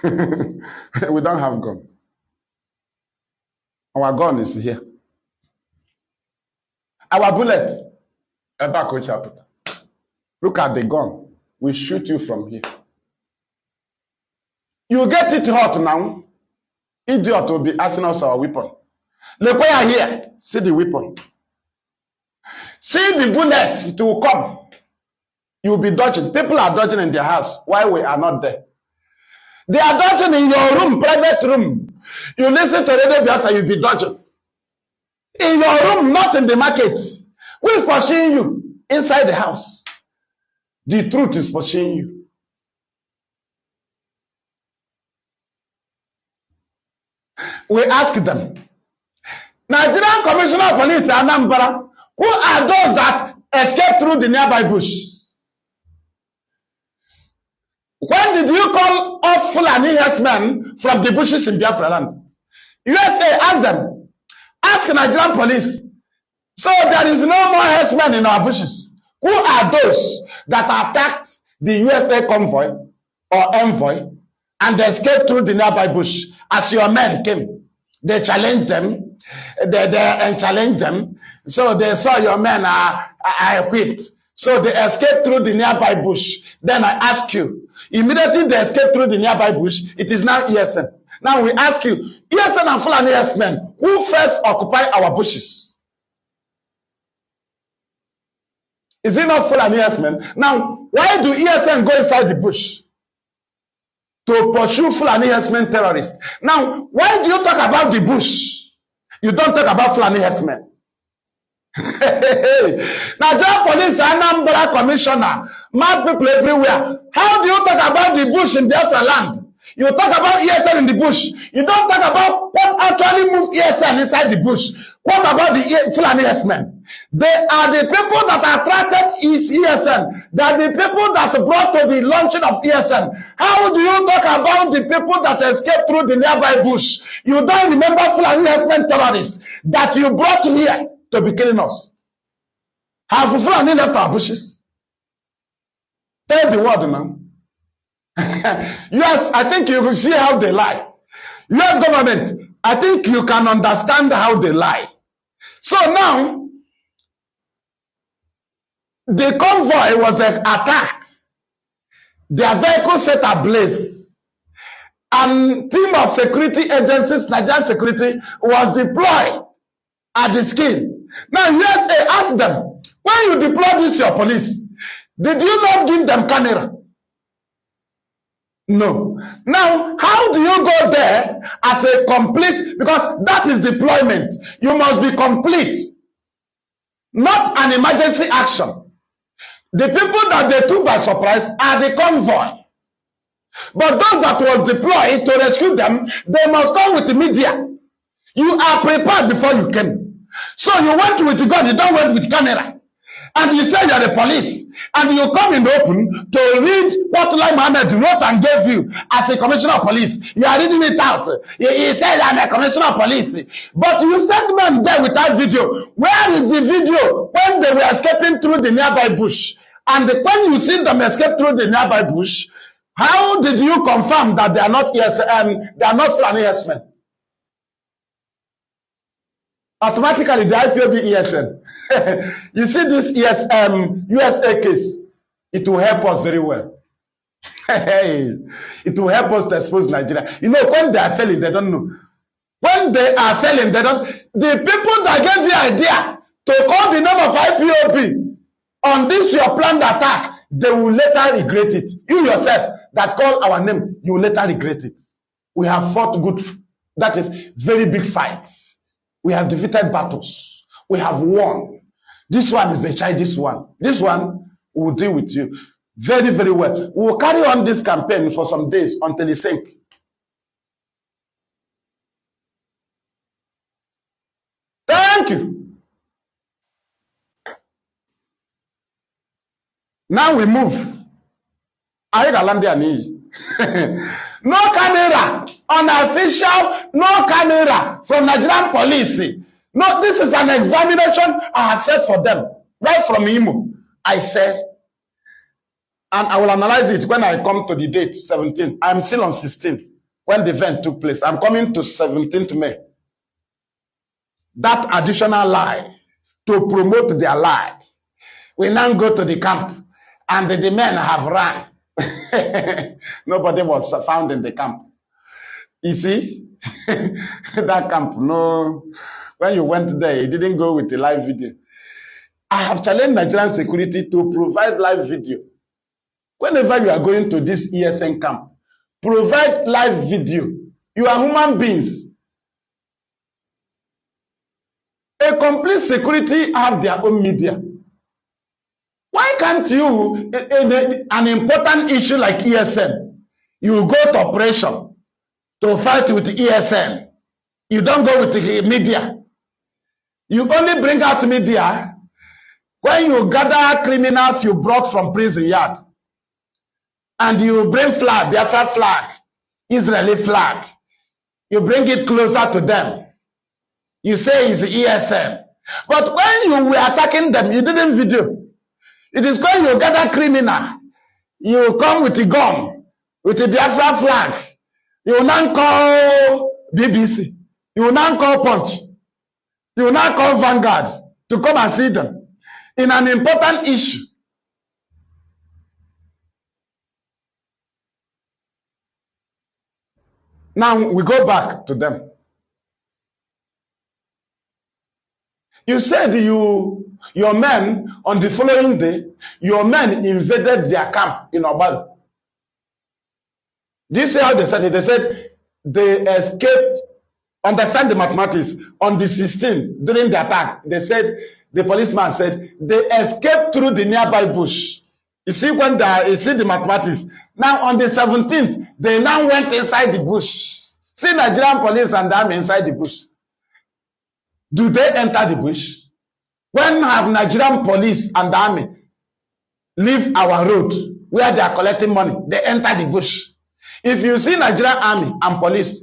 We don't have gun. Our gun is here. Our bullet. Ever coach chapter. Look at the gun. We shoot you from here. You get it hot now. Idiot will be asking us our weapon. Look where here. See the weapon. See the bullet. It will come. You'll be dodging. People are dodging in their house while we are not there. They are dodging in your room, private room. You listen to Radio Biafra, you'll be dodging. In your room, not in the market. Who is pursuing you? Inside the house. The truth is pursuing you. We ask them, Nigerian Commissioner of Police, Nnamdi, who are those that escaped through the nearby bush? When did you call off Fulani herdsmen from the bushes in Biafra land? USA, ask them. Ask Nigerian police. So there is no more herdsmen in our bushes. Who are those that attacked the USA convoy or envoy and escaped through the nearby bush? As your men came, they challenged them. They challenged them. So they saw your men are equipped. So they escaped through the nearby bush. Then I ask you, immediately they escaped through the nearby bush, it is now ESN. Now we ask you, ESN and Fulani herdsmen, who first occupy our bushes? Is it not Fulani herdsmen? Now, why do ESN go inside the bush? To pursue Fulani herdsmen terrorists. Now, why do you talk about the bush? You don't talk about Fulani herdsmen. Nigerian Police Nnamdi Commissioner, mad people everywhere. How do you talk about the bush in Biafra land? You talk about ESN in the bush. You don't talk about what actually moved ESN inside the bush. What about the Fulani herdsmen? They are the people that attracted ESN. They are the people that brought to the launching of ESN. How do you talk about the people that escaped through the nearby bush? You don't remember Fulani herdsmen terrorists that you brought here to be killing us. Have Fulani left our bushes? Tell the world now. Yes, I think you will see how they lie. US government, I think you can understand how they lie. So now, the convoy was attacked. Their vehicle set ablaze. And team of security agencies, Nigerian security, was deployed at the scene. Now, USA asked them, when you deploy this your police, did you not give them camera? No. Now, how do you go there as a complete, because that is deployment. You must be complete. Not an emergency action. The people that they took by surprise are the convoy. But those that was deployed to rescue them, they must come with the media. You are prepared before you came. So you went with the gun, you don't went with camera. And you say you are the police. And you come in the open to read what Lai Mohammed wrote and gave you as a commissioner of police. You are reading it out. He said, I'm a commissioner of police. But you sent them there without video. Where is the video when they were escaping through the nearby bush? And when you see them escape through the nearby bush, how did you confirm that they are not ESN, they are not Fulani herdsmen? Automatically, the IPOB ESN. You see this USA case, it will help us very well. It will help us to expose Nigeria. You know, when they are failing, they don't know. When they are failing, they don't. The people that gave the idea to call the name of IPOB on this your planned attack, they will later regret it. You yourself that call our name, you will later regret it. We have fought good, that is very big fights. We have defeated battles. We have won. This one is a childish one. This one will deal with you very, very well. We will carry on this campaign for some days until it sinks. Thank you. Now we move. No camera, unofficial, no camera from Nigerian police. No, this is an examination I have set for them, right from Imo. I said, and I will analyze it when I come to the date, 17. I'm still on 16, when the event took place. I'm coming to 17th May. That additional lie, to promote their lie, we now go to the camp and the men have run. Nobody was found in the camp. You see, that camp, no, when you went there, it didn't go with the live video. I have challenged Nigerian security to provide live video. Whenever you are going to this ESN camp, provide live video. You are human beings. A complete security have their own media. Why can't you, in an important issue like ESN, you go to operation to fight with the ESN. You don't go with the media. You only bring out media when you gather criminals you brought from prison yard. And you bring flag, Biafra flag, Israeli flag. You bring it closer to them. You say it's ESN. But when you were attacking them, you didn't video. It is when you gather criminal, you come with a gun, with a Biafra flag. You will not call BBC. You will not call Punch. You will not call Vanguard to come and see them in an important issue. Now we go back to them. You said your men, on the following day, your men invaded their camp in Obal. Do you see how they said it? They said they escaped. Understand the mathematics. On the 16th, during the attack, they said, the policeman said, they escaped through the nearby bush. You see you see the mathematics. Now on the 17th, they now went inside the bush. See Nigerian police and the army inside the bush. Do they enter the bush? When have Nigerian police and the army leave our road where they are collecting money? They enter the bush. If you see Nigerian army and police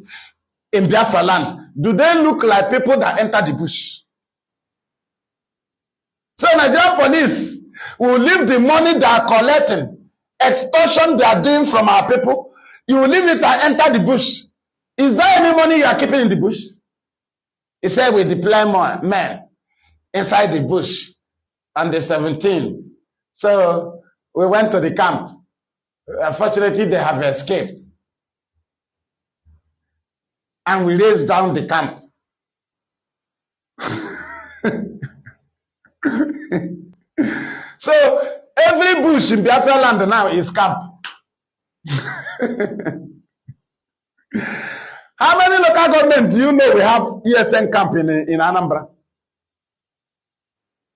in Biafra land, do they look like people that enter the bush? So Nigerian police will leave the money they are collecting, extortion they are doing from our people. You will leave it and enter the bush. Is there any money you are keeping in the bush? He said we deploy more men inside the bush on the 17th. So we went to the camp. Unfortunately, they have escaped. And we raised down the camp. So every bush in Biafra land now is camp. How many local governments do you know we have ESN camp in Anambra?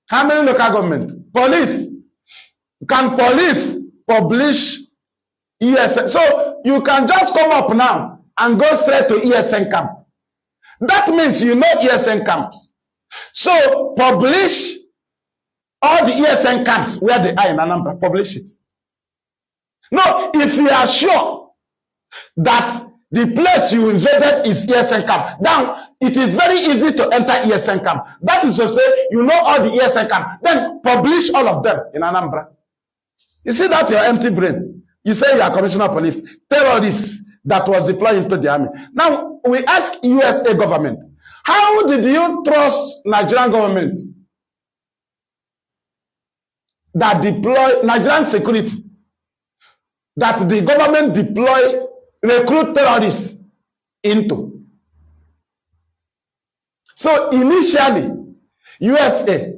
How many local governments? Police. Can police publish ESN? So you can just come up now and go straight to ESN camp. That means you know ESN camps. So publish all the ESN camps where they are in Anambra. Publish it. No, if you are sure that the place you invaded is ESN camp, now it is very easy to enter ESN camp. That is to say, you know all the ESN camp. Then publish all of them in Anambra. You see that your empty brain. You say you are commissioner of police, terrorists that was deployed into the army. Now we ask USA government, how did you trust Nigerian government that deploy Nigerian security, that the government deploy recruit terrorists into? So initially, USA,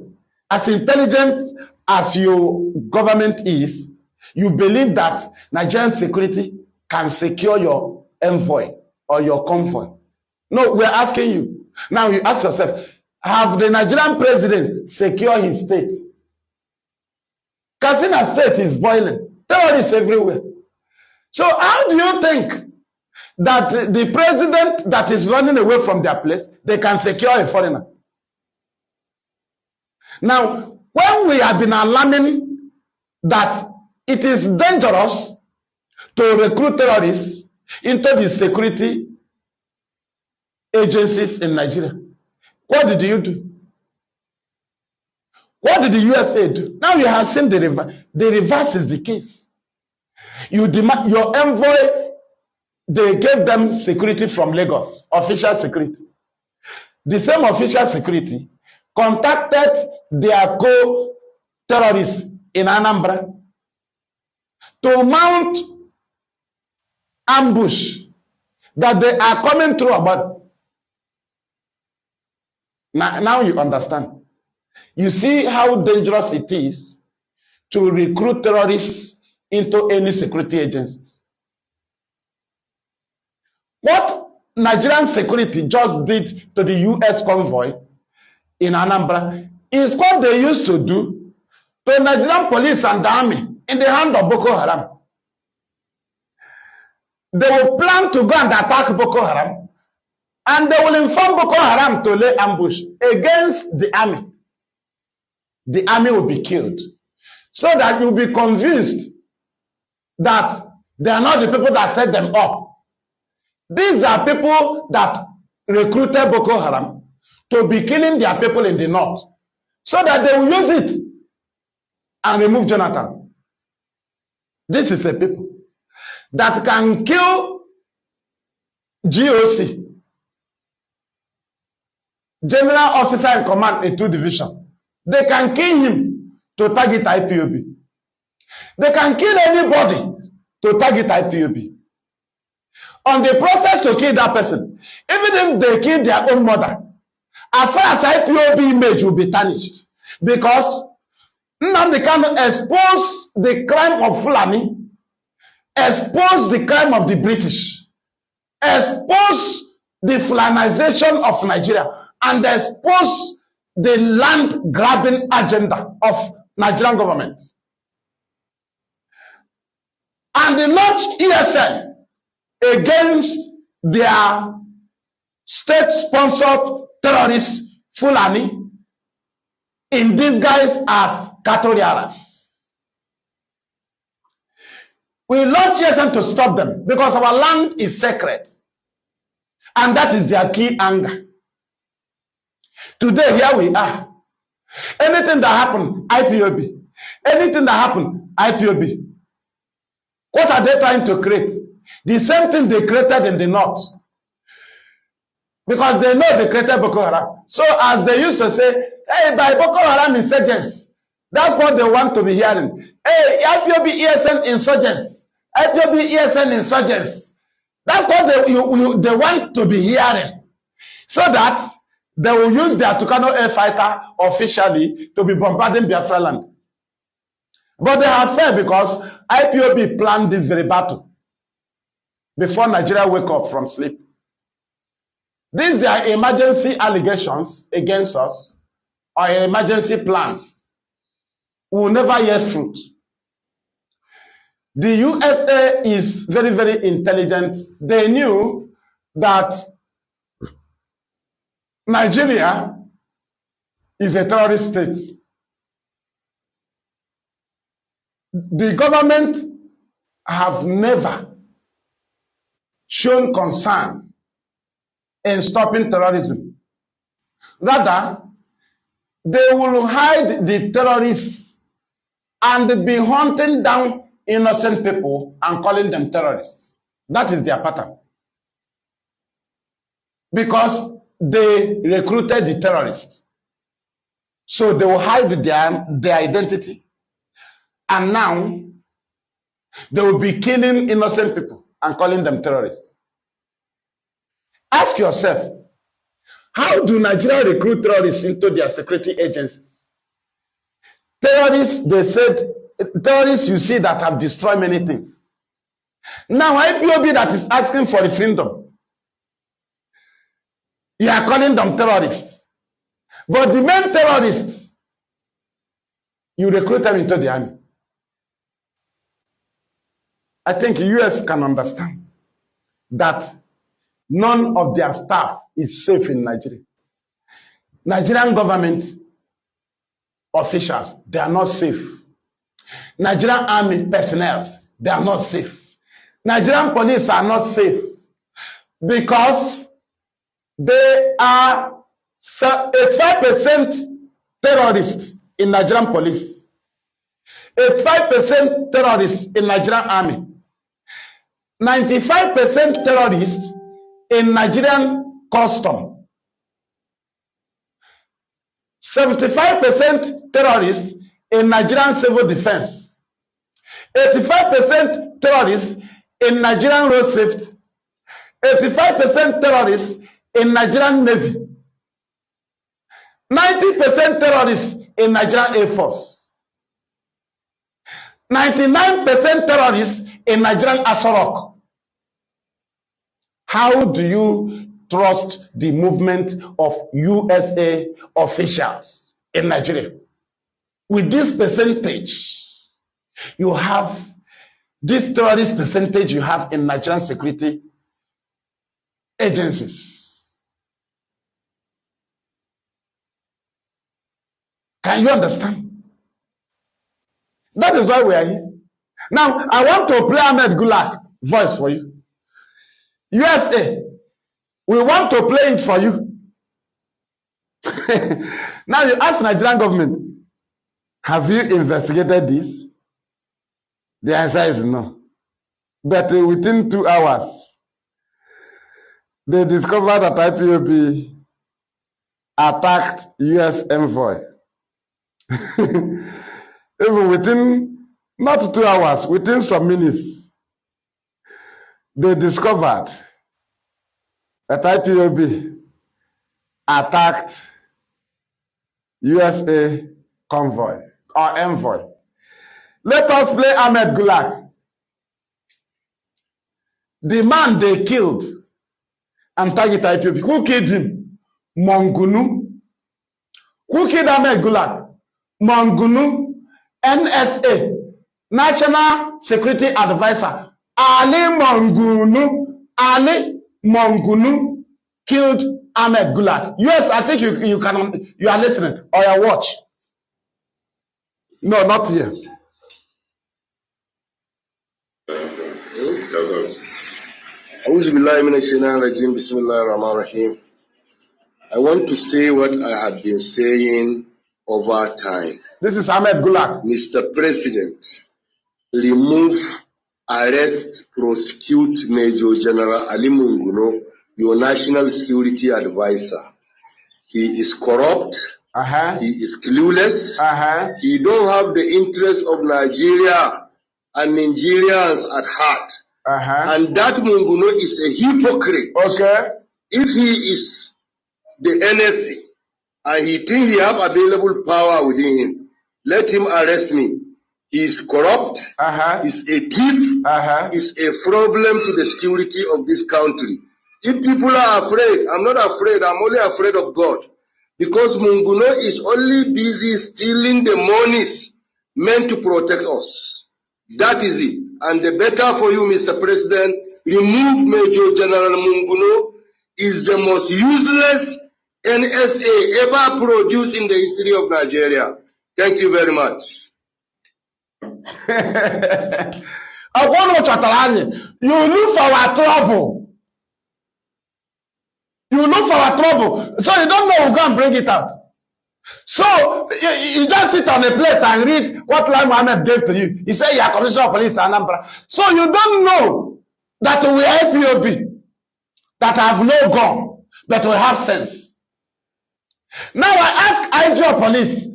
as intelligent as your government is, you believe that Nigerian security can secure your envoy or your convoy. No, we're asking you. Now you ask yourself, have the Nigerian president secured his state? Katsina state is boiling. Terrorists everywhere. So how do you think that the president that is running away from their place, they can secure a foreigner? Now, when we have been alarming that it is dangerous to recruit terrorists into the security agencies in Nigeria, what did you do? What did the USA do? Now you have seen the reverse. The reverse is the case. You demand your envoy, they gave them security from Lagos, official security. The same official security contacted their co-terrorists in Anambra to mount ambush that they are coming through about. Now you understand. You see how dangerous it is to recruit terrorists into any security agencies. What Nigerian security just did to the US convoy in Anambra is what they used to do to Nigerian police and the army in the hand of Boko Haram. They will plan to go and attack Boko Haram, and they will inform Boko Haram to lay ambush against the army. The army will be killed, so that you'll be convinced that they are not the people that set them up. These are people that recruited Boko Haram to be killing their people in the north, so that they will use it and remove Jonathan. This is a people that can kill GOC, General Officer in Command in 2 divisions. They can kill him to target IPOB. They can kill anybody to target IPOB. On the process to kill that person, even if they kill their own mother, as far as IPOB image will be tarnished, because Nnamdi Kanu exposed the crime of Fulani, exposed the crime of the British, exposed the Fulanization of Nigeria, and exposed the land grabbing agenda of Nigerian government. And they launched ESN against their state-sponsored terrorists, Fulani, in disguise as Katoriaras. We launched ESN to stop them because our land is sacred. And that is their key anger. Today, here we are. Anything that happened, IPOB. Anything that happened, IPOB. What are they trying to create? The same thing they created in the north. Because they know they created Boko Haram. So as they used to say, hey, by Boko Haram insurgents, that's what they want to be hearing. Hey, IPOB ESN insurgents. IPOB ESN insurgents. That's what they want to be hearing. So that they will use their Tucano air fighter officially to be bombarding Biafra land. But they have failed because IPOB planned this very battle before Nigeria wake up from sleep. These are emergency allegations against us or emergency plans. We will never hear fruit. The USA is very, very intelligent. They knew that Nigeria is a terrorist state. The government have never shown concern in stopping terrorism. Rather, they will hide the terrorists and be hunting down innocent people and calling them terrorists. That is their pattern. Because they recruited the terrorists. So they will hide their identity. And now, they will be killing innocent people and calling them terrorists. Ask yourself, how do Nigeria recruit terrorists into their security agencies? Terrorists, they said, terrorists you see that have destroyed many things. Now, IPOB that is asking for referendum, you are calling them terrorists. But the main terrorists, you recruit them into the army. I think the US can understand that none of their staff is safe in Nigeria. Nigerian government officials, they are not safe. Nigerian army personnel, they are not safe. Nigerian police are not safe because they are 85% terrorists in Nigerian police, 85% terrorists in Nigerian army, 95% terrorists in Nigerian custom, 75% terrorists in Nigerian civil defense, 85% terrorists in Nigerian road safety, 85% terrorists in Nigerian Navy, 90% terrorists in Nigerian Air Force, 99% terrorists in Nigerian Asorok. How do you trust the movement of USA officials in Nigeria? With this percentage, you have this terrorist percentage you have in Nigerian security agencies. Can you understand? That is why we are here. Now, I want to play Ahmed Gulak voice for you. USA, we want to play it for you. Now you ask Nigerian government, have you investigated this? The answer is no. But within 2 hours, they discovered that IPOB attacked US envoy. Even within, not 2 hours, within some minutes, they discovered that IPOB attacked USA convoy or envoy. Let us play Ahmed Gulak. The man they killed and target IPOB. Who killed him? Mongunu. Who killed Ahmed Gulak? Mongunu, NSA, National Security Advisor. Ali Mongunu killed Ahmed Gulak. Yes, I think you are listening or you watch. No, not here. I want to say what I have been saying over time. This is Ahmed Gulak. Mr. President, remove, arrest, prosecute Major General Ali Munguno, your national security advisor. He is corrupt. He is clueless. He don't have the interests of Nigeria and Nigerians at heart. And that Munguno is a hypocrite. Okay. If he is the NSC and he thinks he have available power within him, let him arrest me. He is corrupt. He's a thief. He's a problem to the security of this country. If people are afraid, I'm not afraid. I'm only afraid of God. Because Munguno is only busy stealing the monies meant to protect us. That is it. And the better for you, Mr. President, remove Major General Munguno. Is the most useless NSA ever produced in the history of Nigeria. Thank you very much. You look for our trouble. You look for our trouble. So you don't know who can bring it out. So you just sit on a place and read what Lai Mohammed gave to you. He said you are Commissioner of Police Anambra. So you don't know that we are IPOB, that have no gun, but we have sense. Now I ask IG of Police,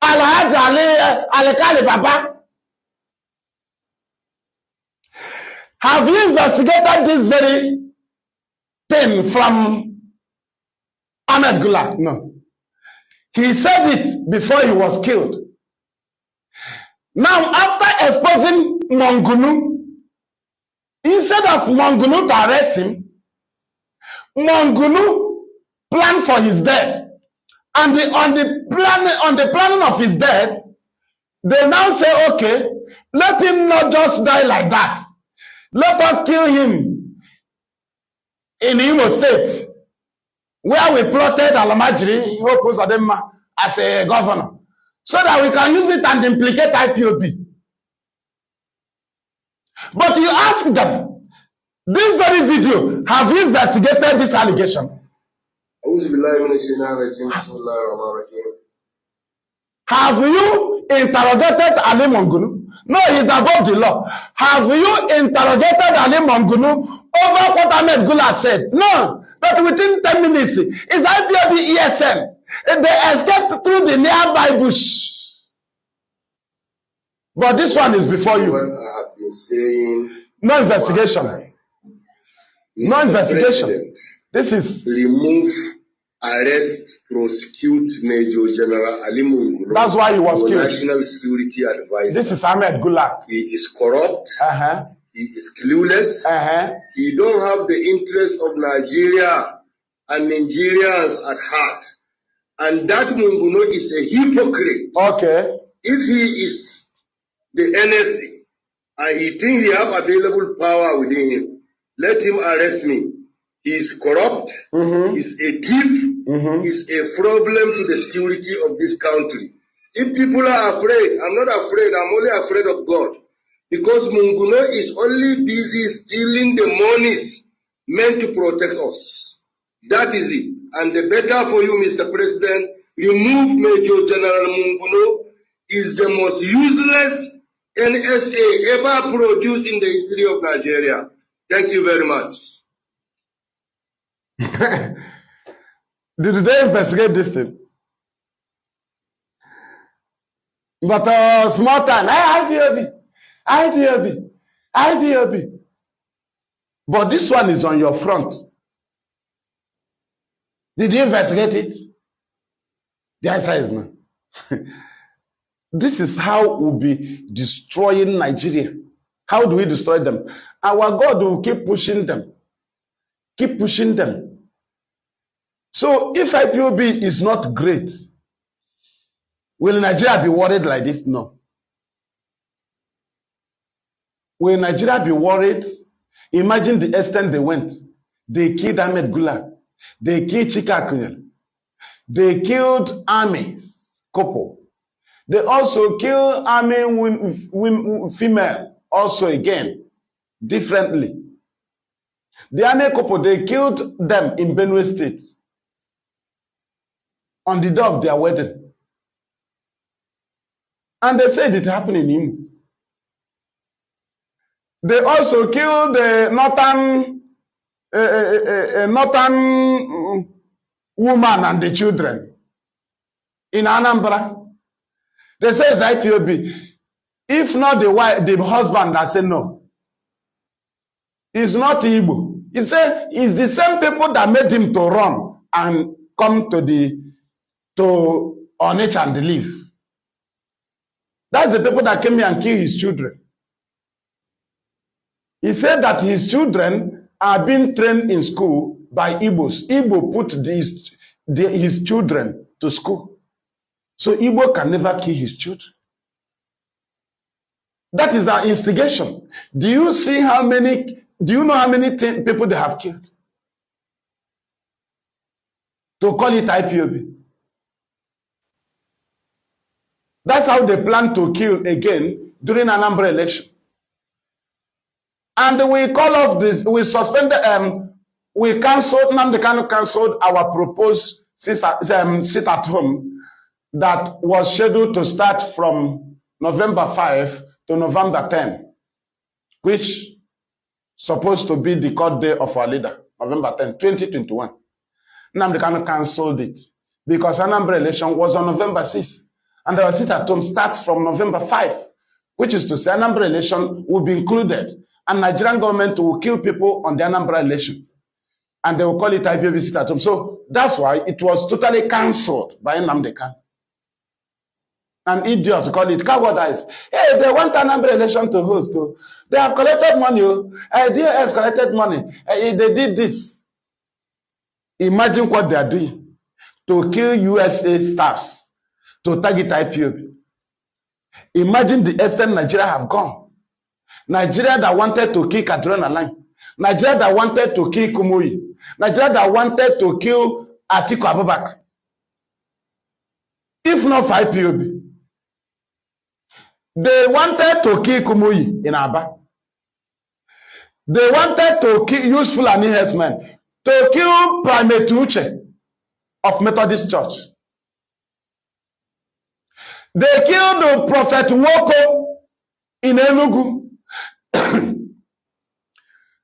Alhaji Ali Baba, have you investigated this very thing from Ahmed Gulak? No. He said it before he was killed. Now, after exposing Mongunu, instead of Mongunu to arrest him, Mongunu planned for his death. And on the planning of his death, they now say, okay, let him not just die like that. Let us kill him in Imo State, where we plotted Alamajiri as a governor, so that we can use it and implicate IPOB. But you ask them, this very video, have you investigated this allegation? Have you interrogated Ali Mongunu? No, he's above the law. Have you interrogated Ali Mongunu over what Ahmed Gulak said? No, but within 10 minutes, it's IPOB ESN. They escaped through the nearby bush. But this one is before you. What I have been saying. No investigation. No investigation. President, this is remove, arrest, prosecute Major General Ali Munguno. That's why he was killed. National Security Advisor. This is Ahmed Gulak. He is corrupt. He is clueless. He don't have the interest of Nigeria and Nigerians at heart. And that Munguno is a hypocrite. Okay. If he is the NSC and he thinks he have available power within him, let him arrest me. He is corrupt. He's a thief. He's a problem to the security of this country. If people are afraid, I'm not afraid. I'm only afraid of God. Because Munguno is only busy stealing the monies meant to protect us. That is it. And the better for you, Mr. President, remove Major General Munguno. Is the most useless NSA ever produced in the history of Nigeria. Thank you very much. Did they investigate this thing? But small time, IPOB. But this one is on your front. Did you investigate it? The answer is no. This is how we'll be destroying Nigeria. How do we destroy them? Our God will keep pushing them. Keep pushing them. So if IPOB is not great, will Nigeria be worried like this? No. Will Nigeria be worried? Imagine the extent they went. They killed Ahmed Gulak. They killed Chika Akunyele. They killed Army Kopo. They also killed Army female also again, differently. The Army Kopo, they killed them in Benue State on the day of their wedding. And they said it happened in Imo. They also killed the northern woman and the children in Anambra. They say it's IPOB. If not the wife, the husband that said no. It's not Igbo. He said it's the same people that made him to run and come to Onitsha and leave. That's the people that came here and killed his children. He said that his children are being trained in school by Igbos. Igbo put his children to school. So Igbo can never kill his children. That is our instigation. Do you know how many people they have killed? To call it IPOB. That's how they plan to kill again during Anambra election. And we call off this, we suspended, we cancelled, Nnamdi Kanu cancelled our proposed sit at home that was scheduled to start from November 5 to November 10, which supposed to be the court day of our leader, November 10, 2021. Nnamdi Kanu cancelled it because Anambra election was on November 6, and our sit at home starts from November 5, which is to say Anambra election will be included, and Nigerian government will kill people on the Anambra election, and they will call it IPOB sit at home. So that's why it was totally cancelled by Nnamdi Kanu. And idiots call it cowardice. Hey, they want Anambra election to host. They have collected money. DOS collected money. They did this. Imagine what they are doing to kill USA staffs, to target IPOB. Imagine the extent Nigeria have gone. Nigeria that wanted to kill Kaduna Line. Nigeria that wanted to kill Kumuyi. Nigeria that wanted to kill Atiku Abubakar. If not for IPOB. They wanted to kill Kumuyi in Aba. They wanted to kill useful and herdsmen, to kill Primate Uche of Methodist Church. They killed the Prophet Woko in Enugu.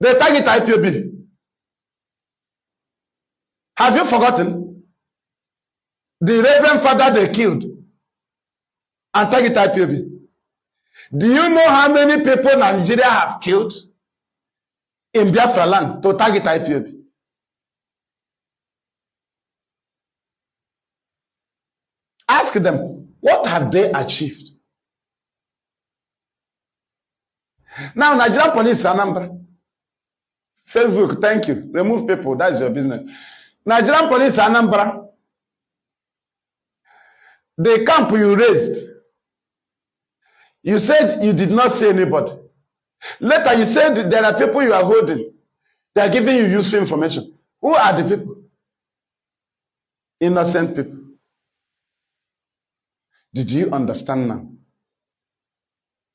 They target IPOB. Have you forgotten? The Reverend Father they killed and target IPOB. Do you know how many people Nigeria have killed in Biafra land to target IPOB? Ask them, what have they achieved? Now, Nigerian police, Anambra. Facebook, thank you. Remove people, that's your business. Nigerian police, Anambra. The camp you raised, you said you did not see anybody. Later, you said there are people you are holding. They are giving you useful information. Who are the people? Innocent people. Did you understand now?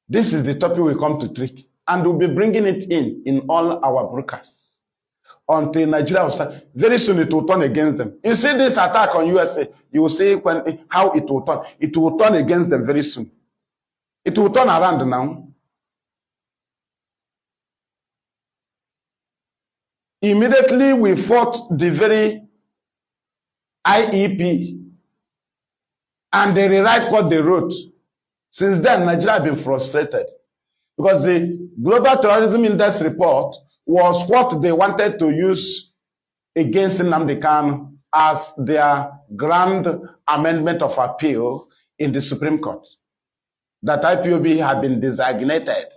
This is the topic we come to treat. And we'll be bringing it in all our broadcasts. Until Nigeria will start. Very soon it will turn against them. You see this attack on USA, you will see how it will turn. It will turn against them very soon. It will turn around now. Immediately we fought the very IEP and they rewrite what they wrote. Since then, Nigeria has been frustrated because the Global Terrorism Index report was what they wanted to use against Nnamdi Kanu as their grand amendment of appeal in the Supreme Court. That IPOB had been designated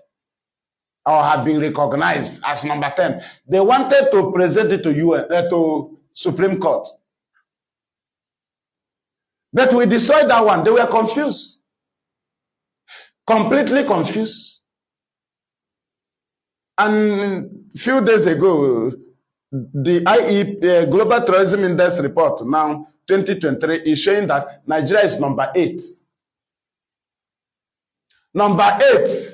or had been recognized as number 10. They wanted to present it to Supreme Court. But we destroyed that one. They were confused. Completely confused. And a few days ago, the IEP Global Terrorism Index report, now 2023, is showing that Nigeria is number 8. Number 8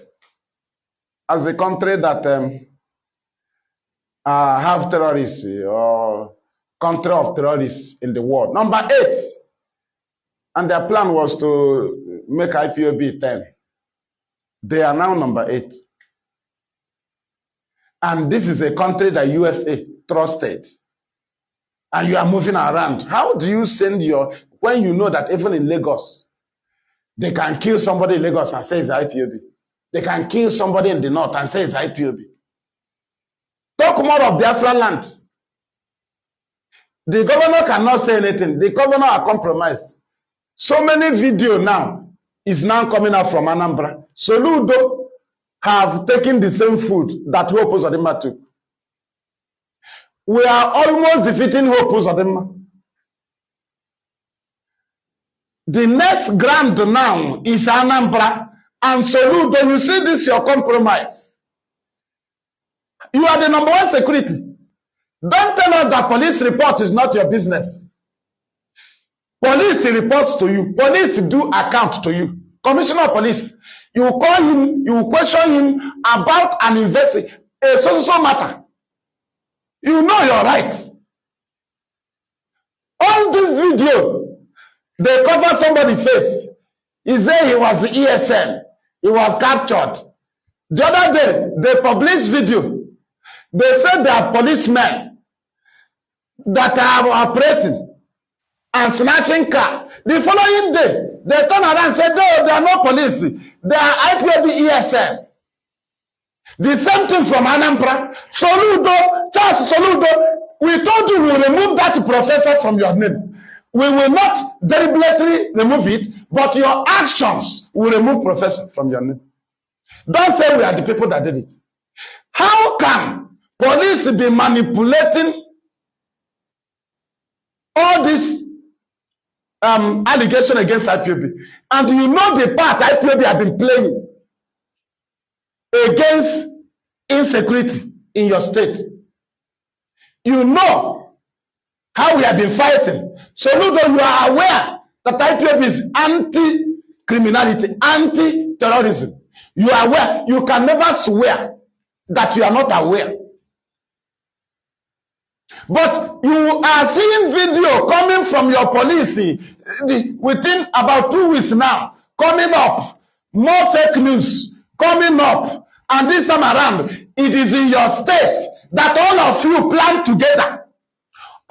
as a country that have terrorists or country of terrorists in the world. Number 8. And their plan was to make IPOB 10. They are now number 8. And this is a country that USA trusted. And you are moving around. How do you send when you know that even in Lagos, they can kill somebody in Lagos and say it's IPOB. They can kill somebody in the north and say it's IPOB. Talk more of Biafra land. The governor cannot say anything. The governor are compromised. So many video now is now coming out from Anambra. Soludo have taken the same food that Hope Uzodimma took. We are almost defeating Hope Uzodimma. The next grand now is Anambra and Soludo. You see this, your compromise. You are the number 1 security. Don't tell us that police report is not your business. Police reports to you. Police do account to you. Commissioner of Police, you call him, you question him about an investigation, a so matter. You know you're right. On this video, they cover somebody's face. He said he was ESN. He was captured. The other day, they published video. They said there are policemen that are operating and snatching car. The following day, they turn around and say, no, they are not police. They are IPOB ESN. The same thing from Anambra. Soludo, Charles Soludo, we told you we'll remove that professor from your name. We will not deliberately remove it, but your actions will remove professor from your name. Don't say we are the people that did it. How can police be manipulating all this allegation against IPOB? And you know the part IPOB have been playing against insecurity in your state. You know how we have been fighting. So, Ludo, you are aware that IPOB is anti-criminality, anti-terrorism. You are aware. You can never swear that you are not aware. But you are seeing video coming from your police within about 2 weeks now, coming up, more fake news coming up, and this time around, it is in your state that all of you plan together.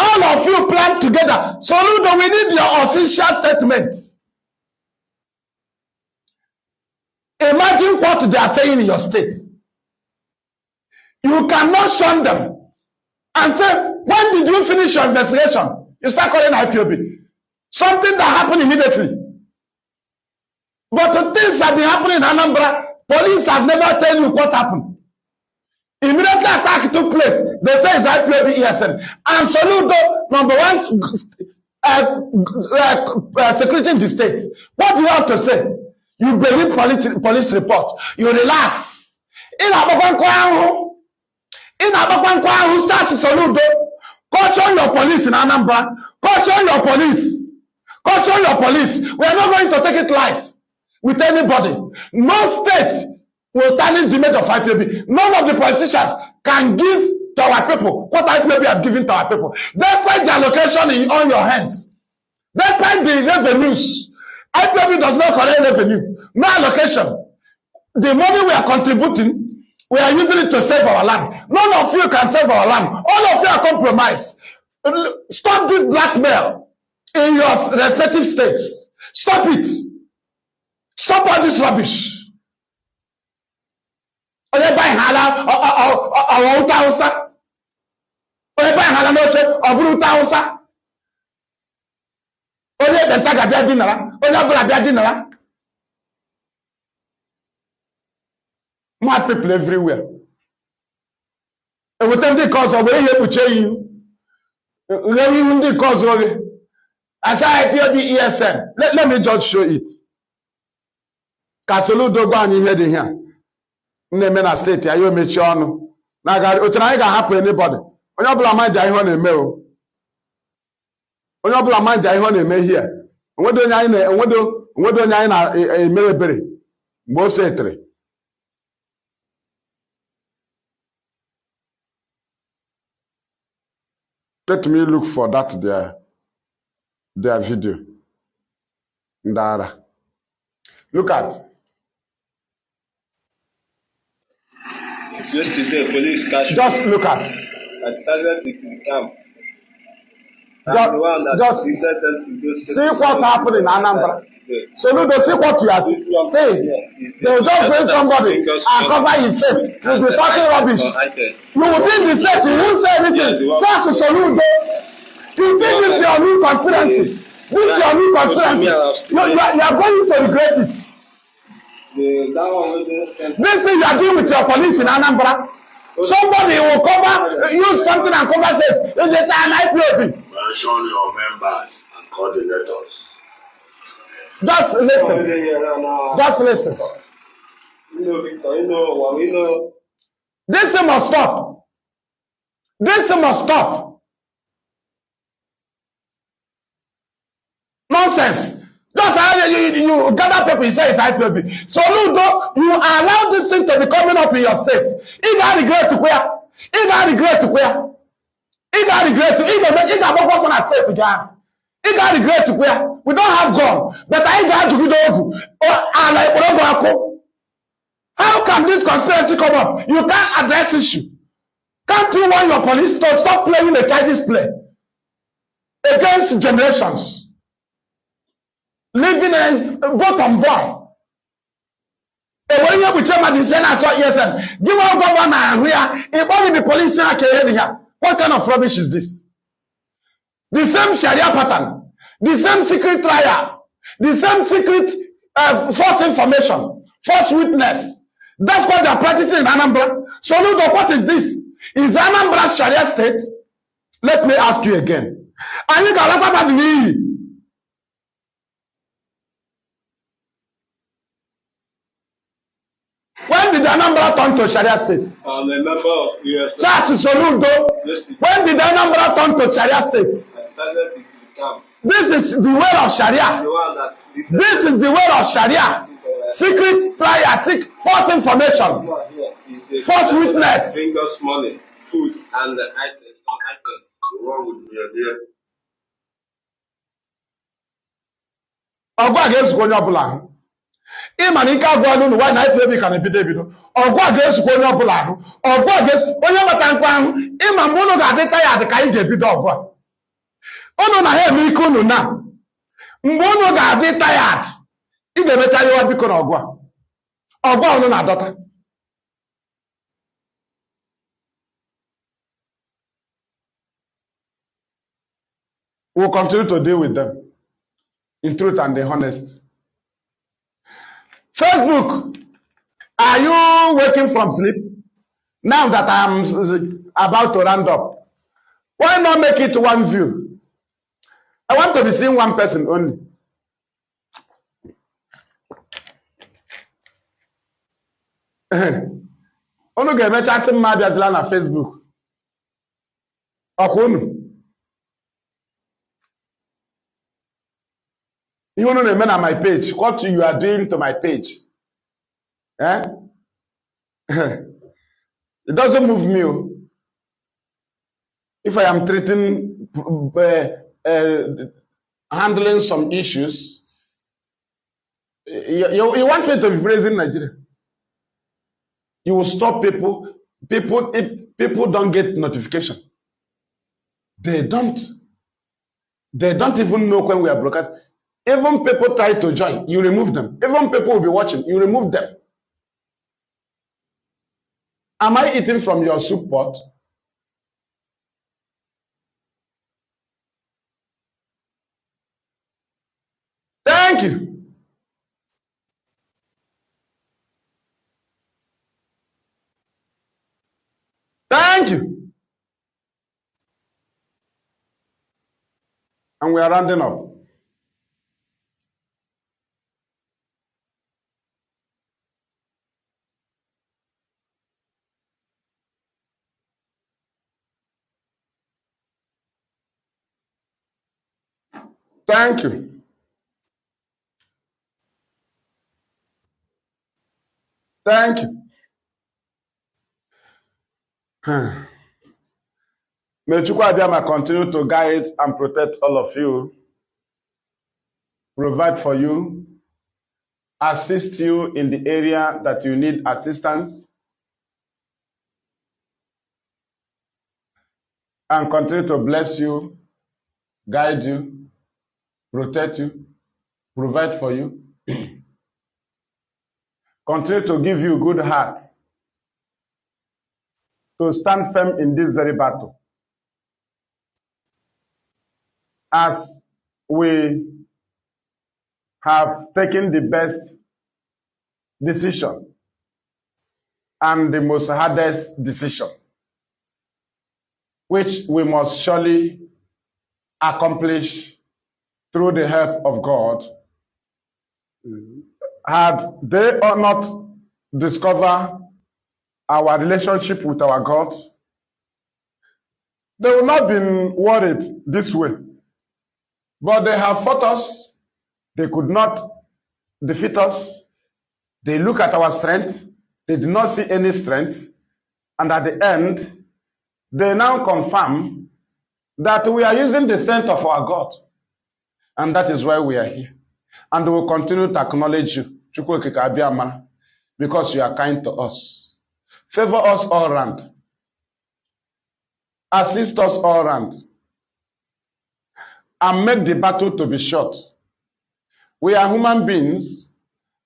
All of you plan together. So, Ludo, we need your official statement. A Imagine what they are saying in your state. You cannot shun them and say, when did you finish your investigation? You start calling IPOB. Something that happened immediately. But the things that have been happening in Anambra, police have never told you what happened. Immediately attack took place. They say it's IPOB ESN. And Soludo, number one security in the state. What do you have to say? You believe police report. You relax. In Ababankwahu, starts Soludo. Caution your police in Anambra. Caution your police. Caution your police. We are not going to take it light with anybody. No state will tarnish the image of IPOB. None of the politicians can give to our people what IPOB have given to our people. Despite the allocation on your hands, despite the revenues, IPOB does not collect revenue. No allocation. The money we are contributing, we are using it to save our land. None of you can save our land. All of you are compromised. Stop this blackmail in your respective states. Stop it. Stop all this rubbish. Onye buy hala or uta Hausa. Onye buy hala noche or buru uta Hausa. Onye benta bia dinara. Onye abula bia dinara. Mad people everywhere. And with them cause of where you put you. Let cause of it. As I IPOB ESN. Let me just show it. Kasolu Dogba and head in here. Nemena state ya yo mechi onu. Na ga otana ga happen anybody. Onye obula mind ya ihe na eme o. Onye obula mind ya ihe na eme here. Onwedo onye anyị na onwedo onye anyị na eme ebere. Mgbe o setere. Let me look for that their video. Ndara. Look at. Yesterday, police catch. Just look at. At Sergeant in camp. Just see what happened in Anambra. So you don't see what you are saying. They will just bring somebody and cover his face. You'll be talking rubbish. You will think the state, you won't say anything. Just to salute them. You think this is your new conspiracy. This is your new conspiracy. You are going to regret it. This thing you are doing with your police in Anambra, somebody will cover, use something and cover this. It's an IPOB. Mention your members and coordinators. Just listen. Just listen. This thing must stop. This thing must stop. Nonsense. Just you gather people, you say it's IPOB. So Ludo, you allow this thing to be coming up in your state. If I regret to where? If I regret to where? If I regret to, if I person has state again. If I regret to where? We don't have gun. But I got to do how can this conspiracy come up? You can't address issue. Can't you want your police to stop playing the childish play against generations? Living in bottom boy. And when you with chairman, you say, I saw ESN. Give our governor here. If only the police are here. What kind of rubbish is this? The same Sharia pattern, the same secret trial, the same secret false information, false witness. That's what they're practicing in Anambra. So look, what is this? Is Anambra Sharia state? Let me ask you again. Are you going to when did Anambra turn to Sharia state? I'm a member of US. Charles Soludo. When did Anambra turn to Sharia state? This is the way of Sharia. This is the way of Sharia. Secret trial, false information, false witness. Bring us money, food, and items. What would be there? Ọgwa ga-ezukọ onye ọbụla. Ịma na ike agwa n'ụlọ nwaanyị na IPOB ka na-ebido. Ọgwa ga-ezukọ onye ọbụla ahụ. Ọgwa ga-ezukọ onye mata nkwa ahụ. Ịma mgbe unu ga-adịta ya adị ka anyị ga-ebido ọgwa. Unu na ha eme ike unu na. Mgbe unu ga-adịta ya adị, ị ga-emecha ya biko n'ọgwa. Ọgba na adọta. We'll continue to deal with them in truth and in honesty. Facebook, are you waking from sleep? Now that I am about to round up, why not make it one view? I want to be seeing one person only. Unu ga-emecha asị mma abịazila na Facebook. Ọkwa unu. Ihe unu na-eme na my page. What you are doing to my page. Eh? It doesn't move me. If I am treating, handling some issues, you want me to be praising Nigeria. You will stop people. If people don't get notification. They don't even know when we are broadcast. Even people try to join, you remove them. Even people will be watching, you remove them. Am I eating from your soup pot? Thank you. Thank you. And we are rounding up. Thank you. Thank you. May Chukwu Abiyama continue to guide and protect all of you, provide for you, assist you in the area that you need assistance, and continue to bless you, guide you, protect you, provide for you, continue to give you good heart to stand firm in this very battle. As we have taken the best decision and the most hardest decision, which we must surely accomplish through the help of God. Had they or not discovered our relationship with our God, they would not be worried this way. But they have fought us. They could not defeat us. They look at our strength. They did not see any strength. And at the end, they now confirm that we are using the strength of our God. And that is why we are here. And we will continue to acknowledge you, Chukwu Okike Abiyama, because you are kind to us. Favor us all round. Assist us all round. And make the battle to be short. We are human beings.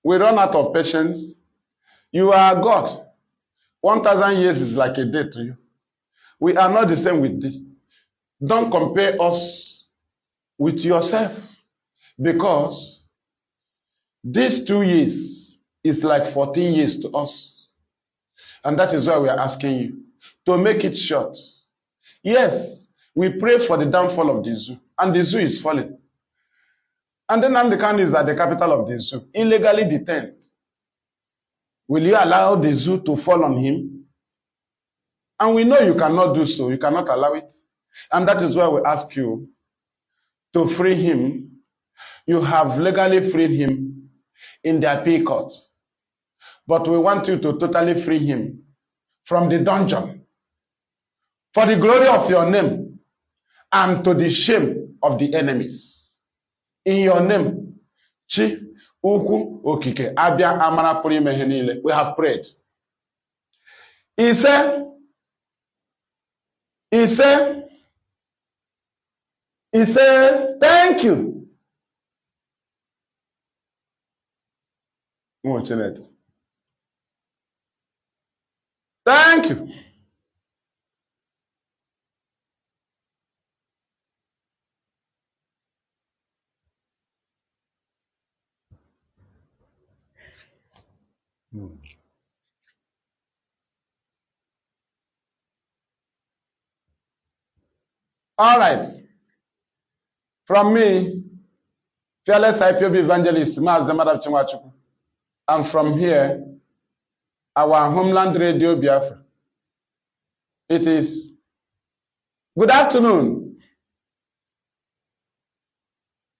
We run out of patience. You are God. 1,000 years is like a day to you. We are not the same with thee. Don't compare us with yourself, because these 2 years is like 14 years to us. And that is why we are asking you to make it short. Yes, we pray for the downfall of the zoo, and the zoo is falling. And then Nnamdi Kanu is at the capital of the zoo, illegally detained. Will you allow the zoo to fall on him? And we know you cannot do so. You cannot allow it. And that is why we ask you to free him. You have legally freed him in the appeal court. But we want you to totally free him from the dungeon, for the glory of your name and to the shame of the enemies. In your name, Chi Ukwu Okike Abia Amara Puri Mehenile, we have prayed. He said, thank you. Thank you. All right. From me, fearless Ipob evangelist, Mazi. And from here, our homeland radio Biafra. It is good afternoon.